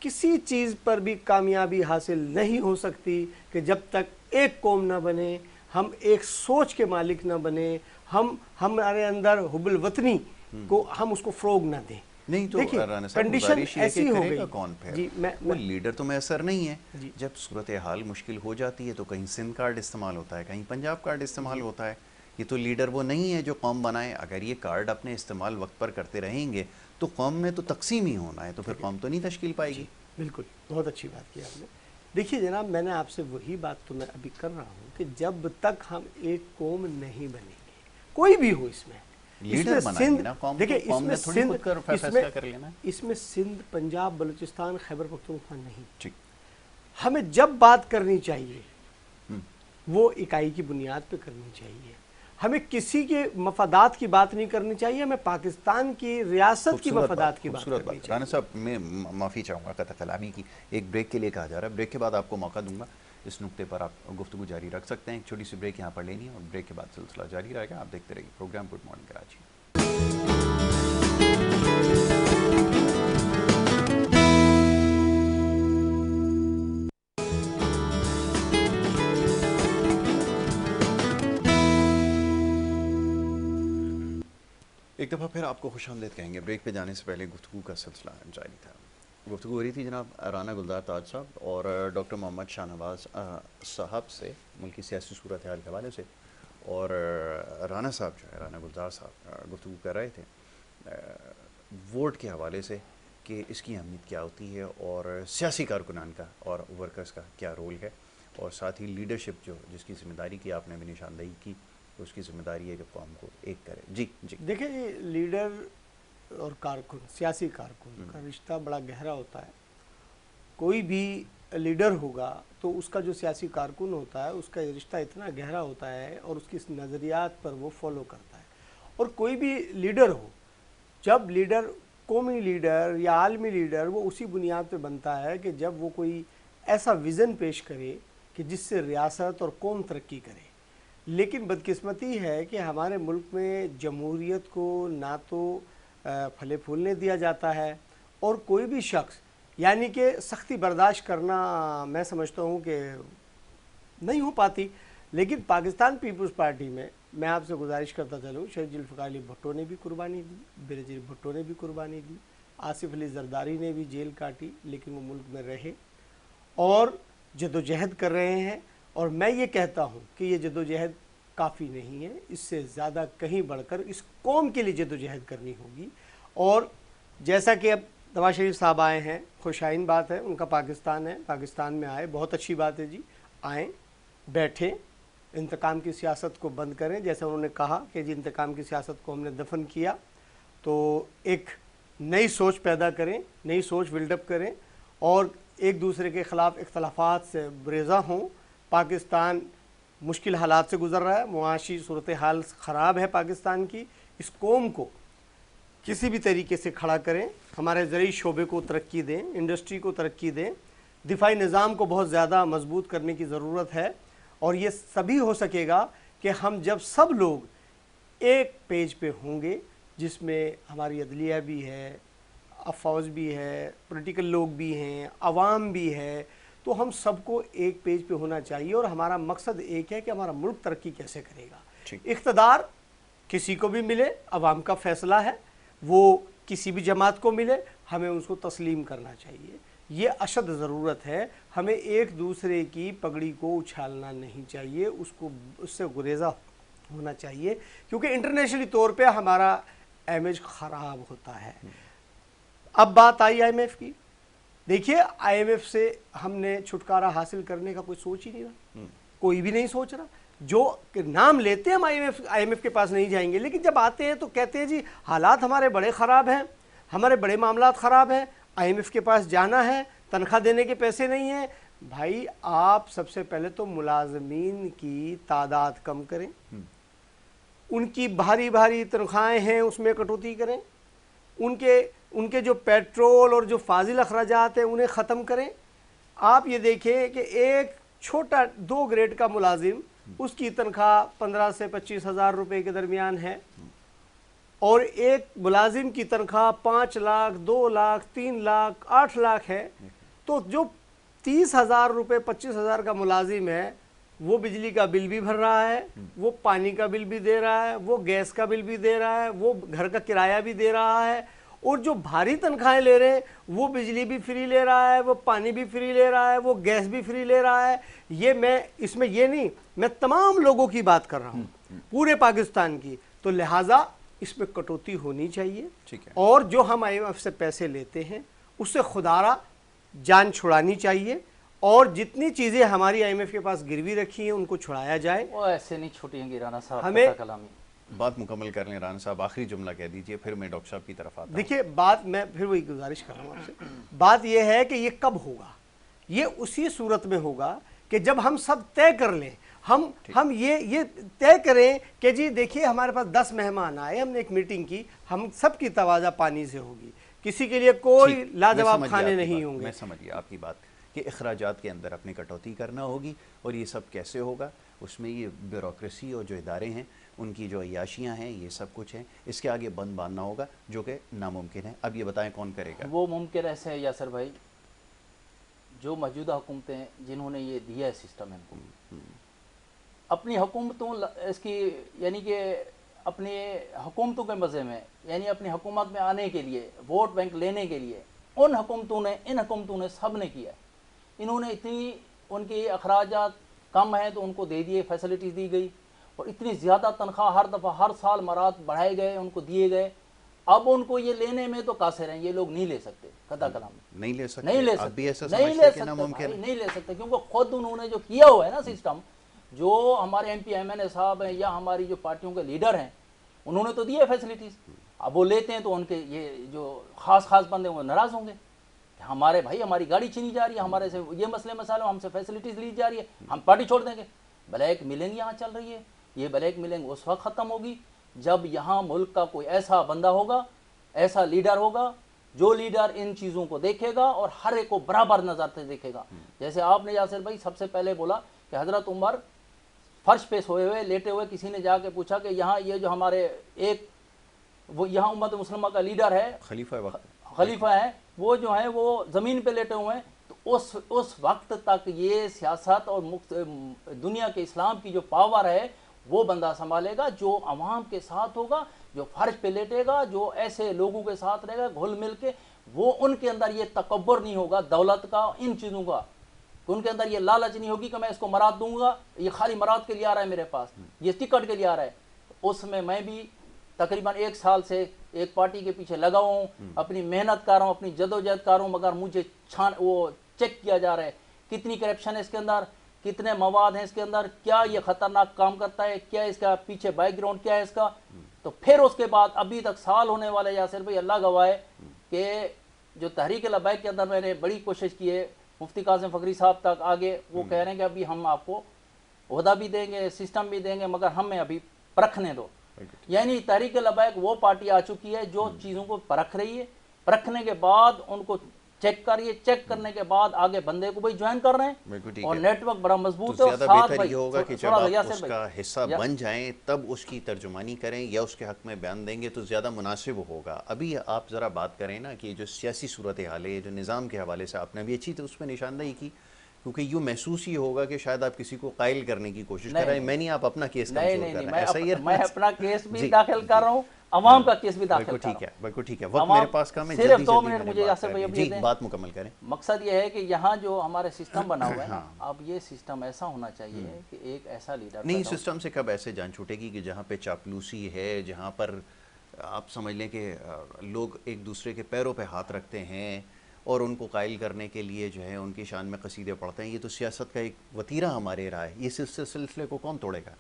کسی چیز پر بھی کامیابی حاصل نہیں ہو سکتی کہ جب تک ایک قوم نہ بنے، ہم ایک سوچ کے مالک نہ بنے، ہمارے اندر حب الوطنی کو ہم اس کو فروغ نہ دیں۔ نہیں تو کنڈیشن ایسی ہو گئی، کون پھر جی وہ لیڈر تو میسر نہیں ہے۔ جب صورتحال مشکل ہو جاتی ہے تو کہیں سندھ کارڈ استعمال ہوتا ہے، کہیں پنجاب کارڈ استعمال ہوتا ہے۔ یہ تو لیڈر وہ نہیں ہے جو قوم بنائے۔ اگر یہ کارڈ اپنے استعمال وقت پر کرتے رہیں گے تو قوم میں تو تقسیم ہی ہونا ہے، تو پھر قوم تو نہیں تشکیل پائے گی۔ بالکل، بہت اچھی بات کی آپ نے۔ دیکھیے جناب، میں نے آپ سے وہی بات تو میں ابھی کر رہا ہوں کہ جب تک ہم ایک قوم نہیں بنیں گے، کوئی بھی ہو اس میں، لیڈر بنائیں نا قوم کو، دیکھیں قوم نے تھوڑی خود کر فیصلہ کر لینا ہے۔ اس میں سندھ، پنجاب، بلوچستان، خیبر پختونخوا نہیں۔ ٹھیک، ہمیں جب بات کرنی چاہیے وہ اکائی کی بنیاد پہ کرنی چاہیے، ہمیں کسی کے مفادات کی بات نہیں کرنی چاہیے، ہمیں پاکستان کی ریاست کی مفادات کی بات کرنی چاہیے۔ رانا صاحب میں معافی چاہوں گا قطع کلامی کی، ایک بریک کے لیے کہا جا رہا ہے، بریک کے بعد آپ کو موقع دوں گا، اس نقطے پر آپ گفتگو جاری رکھ سکتے ہیں۔ ایک چھوٹی سی بریک یہاں پر لینی ہے اور بریک کے بعد سلسلہ جاری رہے گا۔ آپ دیکھتے رہیے پروگرام گڈ مارننگ کراچی۔ ایک دفعہ پھر آپ کو خوش آمدید کہیں گے۔ بریک پہ جانے سے پہلے گفتگو کا سلسلہ جاری تھا، گفتگو ہو رہی تھی جناب رانا گلزار تاج صاحب اور ڈاکٹر محمد شاہ نواز صاحب سے ملکی سیاسی صورتحال کے حوالے سے، اور رانا صاحب جو ہے، رانا گلزار صاحب گفتگو کر رہے تھے ووٹ کے حوالے سے کہ اس کی اہمیت کیا ہوتی ہے اور سیاسی کارکنان کا اور ورکرز کا کیا رول ہے، اور ساتھ ہی لیڈرشپ جو جس کی ذمہ داری کی آپ نے بھی نشاندہی کی، اس کی ذمہ داری ہے کہ قوم کو ایک کرے۔ جی دیکھیں جی، لیڈر اور کارکن، سیاسی کارکن کا رشتہ بڑا گہرا ہوتا ہے۔ کوئی بھی لیڈر ہوگا تو اس کا جو سیاسی کارکن ہوتا ہے اس کا رشتہ اتنا گہرا ہوتا ہے اور اس کی نظریات پر وہ فالو کرتا ہے۔ اور کوئی بھی لیڈر ہو، جب لیڈر قومی لیڈر یا عالمی لیڈر، وہ اسی بنیاد پہ بنتا ہے کہ جب وہ کوئی ایسا ویژن پیش کرے کہ جس سے ریاست اور قوم ترقی کرے۔ لیکن بدقسمتی ہے کہ ہمارے ملک میں جمہوریت کو نہ تو پھلے پھولنے دیا جاتا ہے، اور کوئی بھی شخص یعنی کہ سختی برداشت کرنا میں سمجھتا ہوں کہ نہیں ہو پاتی۔ لیکن پاکستان پیپلز پارٹی میں آپ سے گزارش کرتا چلوں، شہید ذوالفقار علی بھٹو نے بھی قربانی دی، بینظیر بھٹو نے بھی قربانی دی، آصف علی زرداری نے بھی جیل کاٹی، لیکن وہ ملک میں رہے اور جدوجہد کر رہے ہیں۔ اور میں یہ کہتا ہوں کہ یہ جدوجہد کافی نہیں ہے، اس سے زیادہ کہیں بڑھ کر اس قوم کے لیے جدوجہد کرنی ہوگی۔ اور جیسا کہ اب نواز شریف صاحب آئے ہیں، خوشائن بات ہے، ان کا پاکستان ہے، پاکستان میں آئے، بہت اچھی بات ہے جی، آئیں، بیٹھیں، انتقام کی سیاست کو بند کریں۔ جیسے انہوں نے کہا کہ جی انتقام کی سیاست کو ہم نے دفن کیا، تو ایک نئی سوچ پیدا کریں، نئی سوچ بلڈ اپ کریں اور ایک دوسرے کے خلاف اختلافات سے بریزہ ہوں۔ پاکستان مشکل حالات سے گزر رہا ہے، معاشی صورتحال خراب ہے پاکستان کی، اس قوم کو کسی بھی طریقے سے کھڑا کریں، ہمارے زرعی شعبے کو ترقی دیں، انڈسٹری کو ترقی دیں، دفاعی نظام کو بہت زیادہ مضبوط کرنے کی ضرورت ہے۔ اور یہ سبھی ہو سکے گا کہ ہم جب سب لوگ ایک پیج پہ ہوں گے، جس میں ہماری عدلیہ بھی ہے، فوج بھی ہے، پولیٹیکل لوگ بھی ہیں، عوام بھی ہے، تو ہم سب کو ایک پیج پہ ہونا چاہیے اور ہمارا مقصد ایک ہے کہ ہمارا ملک ترقی کیسے کرے گا۔ اقتدار کسی کو بھی ملے، عوام کا فیصلہ ہے، وہ کسی بھی جماعت کو ملے، ہمیں اس کو تسلیم کرنا چاہیے۔ یہ اشد ضرورت ہے، ہمیں ایک دوسرے کی پگڑی کو اچھالنا نہیں چاہیے، اس سے گریزہ ہونا چاہیے، کیونکہ انٹرنیشنلی طور پہ ہمارا امیج خراب ہوتا ہے۔ اب بات آئی آئی ایم ایف کی، دیکھیے آئی ایم ایف سے ہم نے چھٹکارا حاصل کرنے کا کوئی سوچ ہی نہیں رہا، کوئی بھی نہیں سوچ رہا۔ جو نام لیتے ہیں ہم آئی ایم ایف کے پاس نہیں جائیں گے، لیکن جب آتے ہیں تو کہتے ہیں جی حالات ہمارے بڑے خراب ہیں، ہمارے بڑے معاملات خراب ہیں، آئی ایم ایف کے پاس جانا ہے، تنخواہ دینے کے پیسے نہیں ہیں۔ بھائی آپ سب سے پہلے تو ملازمین کی تعداد کم کریں، ان کی بھاری بھاری تنخواہیں ہیں اس میں کٹوتی کریں، ان کے جو پیٹرول اور جو فاضل اخراجات ہیں انہیں ختم کریں۔ آپ یہ دیکھیں کہ ایک چھوٹا 2 گریڈ کا ملازم، اس کی تنخواہ 15 سے 25 ہزار روپے کے درمیان ہے، اور ایک ملازم کی تنخواہ 5 لاکھ 2 لاکھ 3 لاکھ 8 لاکھ ہے۔ تو جو 30 ہزار روپے 25 ہزار کا ملازم ہے، وہ بجلی کا بل بھی بھر رہا ہے، وہ پانی کا بل بھی دے رہا ہے، وہ گیس کا بل بھی دے رہا ہے، وہ گھر کا کرایہ بھی دے رہا ہے، اور جو بھاری تنخواہیں لے رہے ہیں وہ بجلی بھی فری لے رہا ہے، وہ پانی بھی فری لے رہا ہے، وہ گیس بھی فری لے رہا ہے۔ اس میں یہ نہیں، میں تمام لوگوں کی بات کر رہا ہوں، پورے پاکستان کی۔ تو لہٰذا اس میں کٹوتی ہونی چاہیے، اور جو ہم آئی ایم ایف سے پیسے لیتے ہیں اس سے خدارہ جان چھڑانی چاہیے، اور جتنی چیزیں ہماری آئی ایم ایف کے پاس گروی رکھی ہیں ان کو چھڑایا جائے۔ وہ ایسے نہیں چھوٹیں گی رانا صاحب، ہمیں کلامی بات مکمل کر لیں رانا صاحب، آخری جملہ کہہ دیجئے پھر میں ڈاکٹر صاحب کی طرف آتا ہوں۔ دیکھیے بات میں پھر وہی گزارش کر رہا ہوں آپ سے، بات یہ ہے کہ یہ کب ہوگا؟ یہ اسی صورت میں ہوگا کہ جب ہم سب طے کر لیں، ہم یہ طے کریں کہ جی دیکھیے ہمارے پاس 10 مہمان آئے، ہم نے ایک میٹنگ کی، ہم سب کی توازہ پانی سے ہوگی، کسی کے لیے کوئی لاجواب کھانے نہیں ہوں گے۔ میں سمجھ گیا آپ کی بات کہ اخراجات کے اندر اپنی کٹوتی کرنا ہوگی، اور یہ سب کیسے ہوگا؟ اس میں یہ بیوروکریسی اور جو ادارے ہیں ان کی جو عیاشیاں ہیں یہ سب کچھ ہیں، اس کے آگے بند باندھنا ہوگا جو کہ ناممکن ہے۔ اب یہ بتائیں کون کرے گا؟ وہ ممکن ایسے ہے یاسر بھائی، جو موجودہ حکومتیں ہیں جنہوں نے یہ دیا ہے سسٹم ان کو، اپنی حکومتوں اس کی یعنی کہ اپنی حکومتوں کے مزے میں، یعنی اپنی حکومت میں آنے کے لیے، ووٹ بینک لینے کے لیے ان حکومتوں نے سب نے کیا ہے۔ انہوں نے اتنی، ان کے اخراجات کم ہیں تو ان کو دے دیے، فیسلٹیز دی گئی، اور اتنی زیادہ تنخواہ ہر دفعہ ہر سال مرات بڑھائے گئے، ان کو دیے گئے۔ اب ان کو یہ لینے میں تو قاصر ہیں، یہ لوگ نہیں لے سکتے، قطع کلام نہیں لے سکتے؟ نہیں لے آپ بھی ایسا سکتے، نہیں سمجھتے لے ہیں کہ سکتے ناممکن بھائی، ہے؟ نہیں لے سکتے، کیونکہ خود انہوں نے جو کیا ہوا ہے نا سسٹم، جو ہمارے ایم پی ایم این اے صاحب ہیں یا ہماری جو پارٹیوں کے لیڈر ہیں، انہوں نے تو دی ہے فیسلٹیز۔ اب وہ لیتے ہیں تو ان کے یہ جو خاص بندے وہ ناراض ہوں گے کہ ہمارے بھائی ہماری گاڑی چھینی جا رہی ہے، ہمارے سے یہ مسئلے مسائل ہم سے فیسلٹیز لی جا رہی ہے، ہم پارٹی چھوڑ دیں گے۔ بلیک میلنگ یہاں چل رہی ہے، یہ بلیک میلنگ اس وقت ختم ہوگی جب یہاں ملک کا کوئی ایسا بندہ ہوگا، ایسا لیڈر ہوگا، جو لیڈر ان چیزوں کو دیکھے گا اور ہر ایک کو برابر نظر سے دیکھے گا۔ جیسے آپ نے یاسر بھائی سب سے پہلے بولا کہ حضرت عمر فرش پہ سوئے ہوئے لیٹے ہوئے، کسی نے جا کے پوچھا کہ یہاں یہ جو ہمارے ایک وہ یہاں امت مسلمہ کا لیڈر ہے، خلیفہ ہے، وہ جو ہیں وہ زمین پہ لیٹے ہوئے ہیں، تو اس وقت تک یہ سیاست اور دنیا کے اسلام کی جو پاور ہے وہ بندہ سنبھالے گا، جو عوام کے ساتھ ہوگا، جو فرش پہ لیٹے گا، جو ایسے لوگوں کے ساتھ رہے گا گھل مل کے، وہ ان کے اندر یہ تکبر نہیں ہوگا دولت کا، ان چیزوں کا، ان کے اندر یہ لالچ نہیں ہوگی کہ میں اس کو مراد دوں گا، یہ خالی مراد کے لیے آ رہا ہے میرے پاس، یہ ٹکٹ کے لیے آ رہا ہے۔ اس میں بھی تقریباً 1 سال سے ایک پارٹی کے پیچھے لگا ہوں، اپنی محنت کر رہا ہوں، اپنی جدوجہد کر رہا ہوں، مگر مجھے وہ چیک کیا جا رہا ہے کتنی کرپشن ہے اس کے اندر، کتنے مواد ہیں اس کے اندر، کیا یہ خطرناک کام کرتا ہے، کیا اس کا پیچھے بیک گراؤنڈ کیا ہے اس کا۔ تو پھر اس کے بعد ابھی تک سال ہونے والے یاسر بھائی اللہ گواہ ہے کہ جو تحریک لبیک کے اندر میں نے بڑی کوشش کی ہے، مفتی قاسم فقری صاحب تک آگے وہ کہہ رہے ہیں کہ ابھی ہم آپ کو عہدہ بھی دیں گے، سسٹم بھی دیں گے، مگر ہمیں ابھی پرکھنے دو۔ یعنی تحریک لبیک وہ پارٹی آ چکی ہے جو چیزوں کو پرکھ رہی ہے، پرکھنے کے بعد ان کو چیک کریے، چیک کرنے کے بعد آگے بندے کو بھائی جوائن کر رہے ہیں، اور نیٹ ورک بڑا مضبوط ہے۔ تو زیادہ بہتر یہ ہوگا کہ جب آپ اس کا حصہ بن جائیں تب اس کی ترجمانی کریں یا اس کے حق میں بیان دیں گے تو زیادہ مناسب ہوگا۔ ابھی آپ ذرا بات کریں نا کہ جو سیاسی صورتحال ہے، جو نظام کے حوالے سے آپ نے بھی اچھی تو اس میں نشاندہی کی، کیونکہ یوں محسوس ہی ہوگا کہ شاید آپ کسی کو قائل کرنے کی کوشش کر رہے ہیں، میں نہیں، آپ اپنا کیس کمزور کر رہے ہیں، ایسا ہی ہے؟ میں اپنا کیس بھی داخل کر رہا ہوں، عوام کا کیس بھی داخل کر رہا ہوں۔ بالکل ٹھیک ہے، وقت میرے پاس کم ہے، صرف 2 منٹ مجھے یاسر بھائی جی بات مکمل کریں۔ مقصد یہ ہے کہ یہاں جو ہمارے سسٹم بنا ہوا ہے نا، اب یہ سسٹم ایسا ہونا چاہیے کہ ایک ایسا لیڈر نہیں، سسٹم سے کب ایسے جان چھوٹے گی کہ جہاں پہ چاپلوسی ہے، جہاں پر آپ سمجھ لیں کہ لوگ ایک دوسرے کے پیروں پہ ہاتھ رکھتے ہیں اور ان کو قائل کرنے کے لیے جو ہے ان کی شان میں قصیدے پڑھتے ہیں، یہ تو سیاست کا ایک وتیرہ ہمارے رہا ہے، یہ سلسلے کو کون توڑے گا؟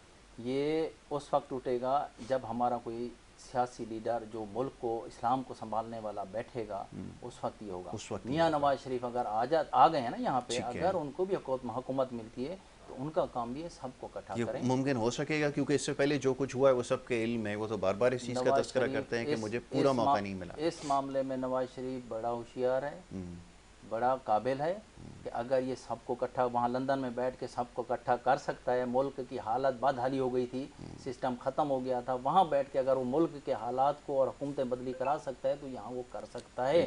یہ اس وقت ٹوٹے گا جب ہمارا کوئی سیاسی لیڈر جو ملک کو، اسلام کو سنبھالنے والا بیٹھے گا، اس وقت یہ ہوگا۔ میاں نواز شریف اگر آ گئے ہیں نا یہاں پہ، اگر ان کو بھی حکومت ملتی ہے تو ان کا کام بھی ہے سب کو اکٹھا کریں۔ ممکن ہو سکے گا کیونکہ اس سے پہلے جو کچھ ہوا ہے وہ سب کے علم ہے، وہ تو بار بار اس چیز کا تذکرہ کرتے ہیں کہ مجھے پورا موقع نہیں ملا۔ اس معاملے میں نواز شریف بڑا ہوشیار ہے، بڑا قابل ہے کہ اگر یہ سب کو اکٹھا وہاں لندن میں بیٹھ کے سب کو اکٹھا کر سکتا ہے، ملک کی حالت بدحالی ہو گئی تھی، سسٹم ختم ہو گیا تھا، وہاں بیٹھ کے اگر وہ ملک کے حالات کو اور حکومتیں بدلی کرا سکتا ہے تو یہاں وہ کر سکتا ہے۔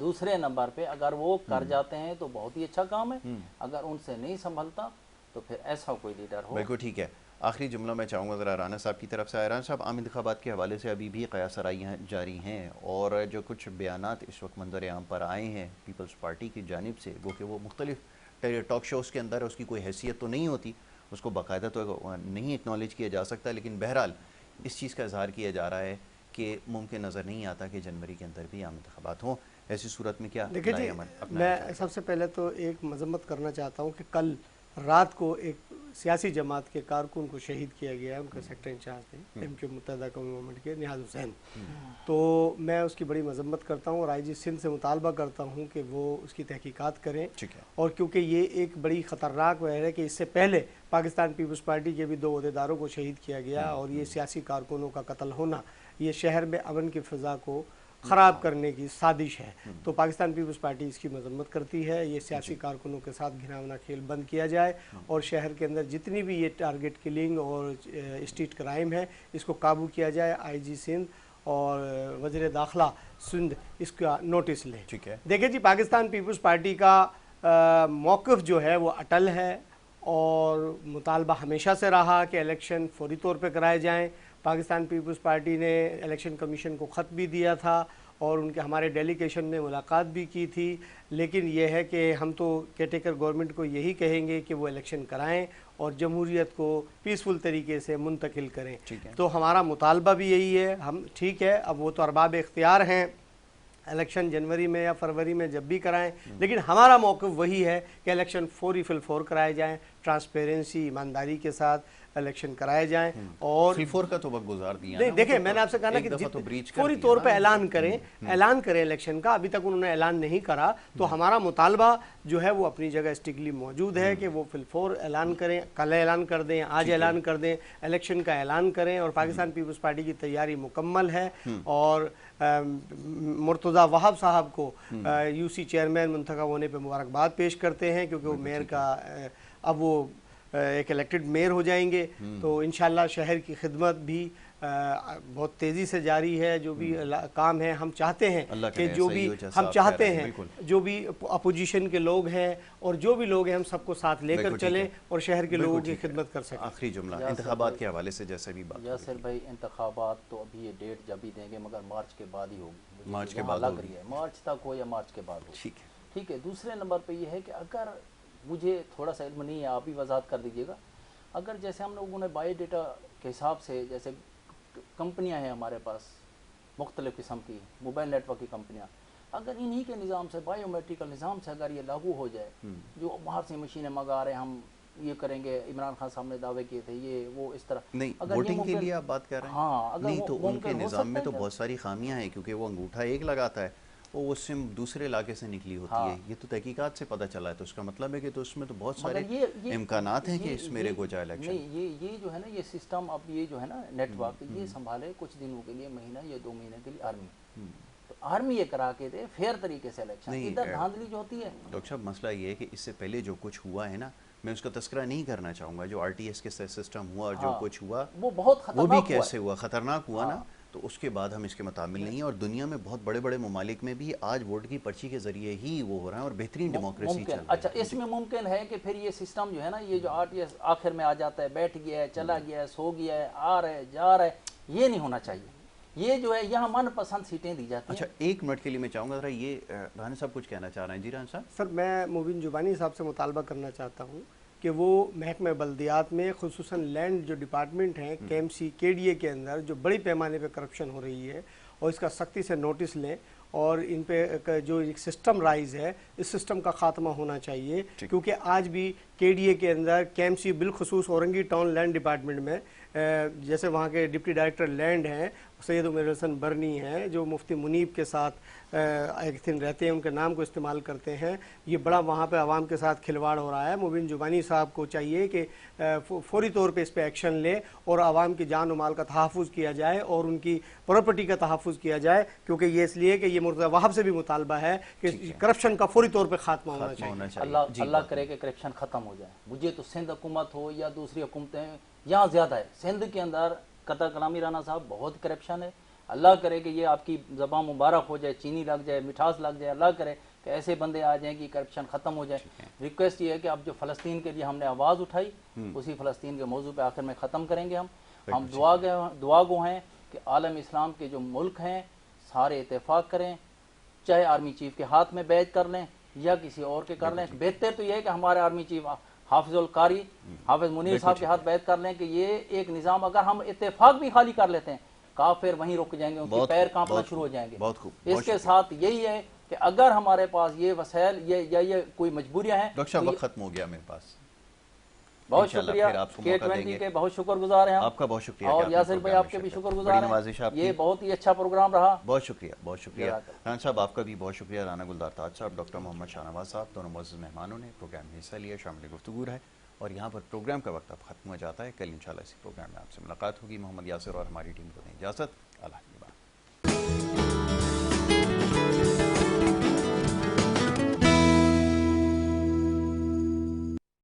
دوسرے نمبر پہ اگر وہ کر جاتے ہیں تو بہت ہی اچھا کام ہے، اگر ان سے نہیں سنبھلتا تو پھر ایسا کوئی لیڈر ہو۔ بالکل ٹھیک ہے۔ آخری جملہ میں چاہوں گا ذرا رانا صاحب کی طرف سے۔ رانا صاحب، عام انتخابات کے حوالے سے ابھی بھی قیاس آرائیاں جاری ہیں اور جو کچھ بیانات اس وقت منظر عام پر آئے ہیں پیپلز پارٹی کی جانب سے، وہ کہ وہ مختلف ٹاک شوز کے اندر اس کی کوئی حیثیت تو نہیں ہوتی، اس کو باقاعدہ تو نہیں اکنالج کیا جا سکتا، لیکن بہرحال اس چیز کا اظہار کیا جا رہا ہے کہ ممکن نظر نہیں آتا کہ جنوری کے اندر بھی عام انتخابات ہوں۔ ایسی صورت میں کیا دیکھیں جی، میں سب سے پہلے تو ایک مذمت کرنا چاہتا ہوں کہ کل رات کو ایک سیاسی جماعت کے کارکن کو شہید کیا گیا ہے، ان کا سیکٹر انچارج تھے ایم کیو متحدہ قومی موومنٹ کے نیاز حسین. تو میں اس کی بڑی مذمت کرتا ہوں اور آئی جی سندھ سے مطالبہ کرتا ہوں کہ وہ اس کی تحقیقات کریں. اور کیونکہ یہ ایک بڑی خطرناک وجہ ہے کہ اس سے پہلے پاکستان پیپلز پارٹی کے بھی 2 عہدیداروں کو شہید کیا گیا، اور یہ سیاسی کارکنوں کا قتل ہونا یہ شہر میں امن کی فضا کو خراب کرنے کی سازش ہے. تو پاکستان پیپلز پارٹی اس کی مذمت کرتی ہے. یہ سیاسی کارکنوں کے ساتھ گھناؤنا کھیل بند کیا جائے اور شہر کے اندر جتنی بھی یہ ٹارگٹ کلنگ اور اسٹریٹ کرائم ہے اس کو قابو کیا جائے. آئی جی سندھ اور وزیر داخلہ سندھ اس کا نوٹس لیں. دیکھیں جی، پاکستان پیپلز پارٹی کا موقف جو ہے وہ اٹل ہے اور مطالبہ ہمیشہ سے رہا کہ الیکشن فوری طور پہ کرائے جائیں. پاکستان پیپلز پارٹی نے الیکشن کمیشن کو خط بھی دیا تھا اور ان کے ہمارے ڈیلیگیشن نے ملاقات بھی کی تھی. لیکن یہ ہے کہ ہم تو کیٹیکر گورنمنٹ کو یہی کہیں گے کہ وہ الیکشن کرائیں اور جمہوریت کو پیسفل طریقے سے منتقل کریں. تو ہمارا مطالبہ بھی یہی ہے. ہم ٹھیک ہے، اب وہ تو ارباب اختیار ہیں، الیکشن جنوری میں یا فروری میں جب بھی کرائیں، لیکن ہمارا موقف وہی ہے کہ الیکشن فوری فور کرائے جائیں، ٹرانسپیرنسی ایمانداری کے ساتھ الیکشن کرائے جائیں. اور فور کا تو وقت گزار دیا. نہیں دیکھیں، میں نے آپ سے کہا نا کہ فوری طور پہ اعلان کریں الیکشن کا. ابھی تک انہوں نے اعلان نہیں کرا، تو ہمارا مطالبہ جو ہے وہ اپنی جگہ اسٹکلی موجود ہے کہ وہ فور اعلان کریں. کل اعلان کر دیں، آج اعلان کر دیں، الیکشن کا اعلان کریں. اور پاکستان پیپلز پارٹی کی تیاری مکمل ہے اور مرتضیٰ وہاب صاحب کو یو سی چیئرمین منتخب ہونے پہ مبارکباد پیش کرتے ہیں، کیونکہ وہ میئر کا اب وہ ایک الیکٹڈ میئر ہو جائیں گے. تو انشاءاللہ شہر کی خدمت بھی بہت تیزی سے جاری ہے. جو بھی کام ہے ہم چاہتے ہیں کہ جو بھی ہم چاہتے ہیں جو بھی اپوزیشن کے لوگ ہیں اور جو بھی لوگ ہیں ہم سب کو ساتھ لے کر چلیں اور شہر کے لوگوں کی خدمت کر سکیں. آخری جملہ انتخابات کے حوالے سے جیسے بھی بات. یاسر بھائی، انتخابات تو ابھی یہ ڈیٹ جب ہی دیں گے مگر مارچ کے بعد ہی ہوگی. مارچ کے بعد ہوگی. مارچ تک ہو یا مارچ کے بعد ہو. ٹھیک ہے. دوسرے نمبر پہ یہ ہے کہ اگر مجھے تھوڑا سا علم نہیں ہے، آپ بھی وضاحت کر دیجیے گا. اگر جیسے ہم لوگوں نے بائی ڈیٹا کے حساب سے، جیسے کمپنیاں ہیں ہمارے پاس مختلف قسم کی موبائل نیٹ ورک کی کمپنیاں، اگر انہی کے نظام سے بائیو میٹریکل نظام سے اگر یہ لاگو ہو جائے، جو باہر سے مشینیں منگا رہے ہیں ہم یہ کریں گے، عمران خان صاحب نے دعوے کیے تھے یہ وہ اس طرح. نہیں، ووٹنگ کے لیے آپ بات کر رہے ہیں. ہاں، نہیں تو ان کے نظام میں تو بہت ساری خامیاں ہیں، کیونکہ وہ انگوٹھا ایک لگاتا ہے اور وہ سم دوسرے علاقے سے نکلی ہوتی ہے. یہ تو تحقیقات سے پتہ چلا ہے. تو اس کا مطلب ہے کہ تو اس میں تو بہت سارے امکانات ہیں کہ اس میں ریگ ہو جائے الیکشن. نہیں، یہ جو ہے نا یہ سسٹم اب یہ جو ہے نا نیٹ ورک یہ سنبھالے کچھ دنوں کے لیے، مہینہ یا 2 مہینے کے لیے آرمی. تو آرمی یہ کرا کے دے فیئر طریقے سے الیکشن. ادھر دھاندلی جو ہوتی ہے ڈاکٹر صاحب، مسئلہ یہ ہے کہ اس سے پہلے جو کچھ ہوا ہے نا، میں اس کا تذکرہ نہیں کرنا چاہوں گا. جو آر ٹی ایس کے سسٹم ہوا اور جو کچھ ہوا وہ بہت خطرناک، وہ بھی کیسے ہوا، خطرناک ہوا نا. تو اس کے بعد ہم اس کے متعامل نہیں ہیں. اور دنیا میں بہت بڑے بڑے ممالک میں بھی آج ووٹ کی پرچی کے ذریعے ہی وہ ہو رہا ہے اور بہترین ڈیموکریسی چل رہی ہے. اچھا، اس میں ممکن ہے کہ پھر یہ سسٹم جو ہے نا، یہ جو آر ٹی ایس آخر میں آ جاتا ہے، بیٹھ گیا ہے، چلا گیا ہے، سو گیا ہے، آ رہا ہے، جا رہا ہے، یہ نہیں ہونا چاہیے. یہ جو ہے یہاں من پسند سیٹیں دی جاتی ہیں. اچھا، 1 منٹ کے لیے میں چاہوں گا ذرا یہ رحان صاحب کچھ کہنا چاہ رہے ہیں. جی رحان صاحب. سر، میں مبین جبانی صاحب سے مطالبہ کرنا چاہتا ہوں کہ وہ محکمہ بلدیات میں خصوصاً لینڈ جو ڈپارٹمنٹ ہیں کے ایم سی کے ڈی اے کے اندر جو بڑی پیمانے پہ کرپشن ہو رہی ہے، اور اس کا سختی سے نوٹس لیں اور ان پہ جو ایک سسٹم رائز ہے اس سسٹم کا خاتمہ ہونا چاہیے. کیونکہ آج بھی کے ڈی اے کے اندر کے ایم سی بالخصوص اورنگی ٹاؤن لینڈ ڈپارٹمنٹ میں جیسے وہاں کے ڈپٹی ڈائریکٹر لینڈ ہیں سید عمر حسن برنی ہیں، جو مفتی منیب کے ساتھ ایک دن رہتے ہیں، ان کے نام کو استعمال کرتے ہیں. یہ بڑا وہاں پہ عوام کے ساتھ کھلواڑ ہو رہا ہے. مبین جبانی صاحب کو چاہیے کہ فوری طور پہ اس پہ ایکشن لے اور عوام کی جان و مال کا تحفظ کیا جائے اور ان کی پراپرٹی کا تحفظ کیا جائے. کیونکہ یہ اس لیے کہ یہ مرتضیٰ وہاب سے بھی مطالبہ ہے کہ کرپشن کا فوری طور پہ خاتمہ ہونا چاہیے. اللہ کرے کہ کرپشن ختم ہو جائے. مجھے تو سندھ حکومت ہو یا دوسری حکومتیں یہاں زیادہ ہے. سندھ کے اندر قطع کلامی رانا صاحب بہت کرپشن ہے. اللہ کرے کہ یہ آپ کی زبان مبارک ہو جائے، چینی لگ جائے، مٹھاس لگ جائے. اللہ کرے کہ ایسے بندے آ جائیں کہ کرپشن ختم ہو جائے. ریکویسٹ یہ ہے کہ اب جو فلسطین کے لیے ہم نے آواز اٹھائی اسی فلسطین کے موضوع پہ آخر میں ختم کریں گے. ہم دعا گو ہیں کہ عالم اسلام کے جو ملک ہیں سارے اتفاق کریں، چاہے آرمی چیف کے ہاتھ میں بیعت کر لیں یا کسی اور کے کر لیں. بہتر تو یہ ہے کہ ہمارے آرمی چیف حافظ القاری حافظ منیر صاحب کے ہاتھ بیعت کر لیں کہ یہ ایک نظام اگر ہم اتفاق بھی خالی کر لیتے ہیں کافر وہیں رک جائیں گے، ان کے پیر کانپنا شروع ہو جائیں گے. اس کے ساتھ یہی ہے کہ اگر ہمارے پاس یہ وسائل یا یہ کوئی مجبوریاں ہیں. ڈاکٹر صاحب وقت ختم ہو گیا میرے پاس. بہت انشاءاللہ شکریہ پھر آپ کو کے موقع دیں 20 گے. کے بہت شکر گزار ہیں ہم. آپ کا بہت شکریہ کہ اور آپ نے یاسر بھائی پروگرام آپ میں کے بھی شرکت شکر کی. گزار بڑی ہیں. نوازش آپ یہ کی. بہت ہی اچھا پروگرام رہا. بہت شکریہ بہت شکریہ. جزاک اللہ. رحمان صاحب آپ کا بھی بہت شکریہ. رانا گلدار تاج صاحب، ڈاکٹر محمد شاہ نواز صاحب، دونوں معزز مہمانوں نے پروگرام میں حصہ لیا. شامل گفتگو ہے اور یہاں پر پروگرام کا وقت اب ختم ہو جاتا ہے. کل انشاءاللہ اسی پروگرام میں آپ سے ملاقات ہوگی. محمد یاسر اور ہماری ٹیم کو دیں اجازت. اللہ حافظ.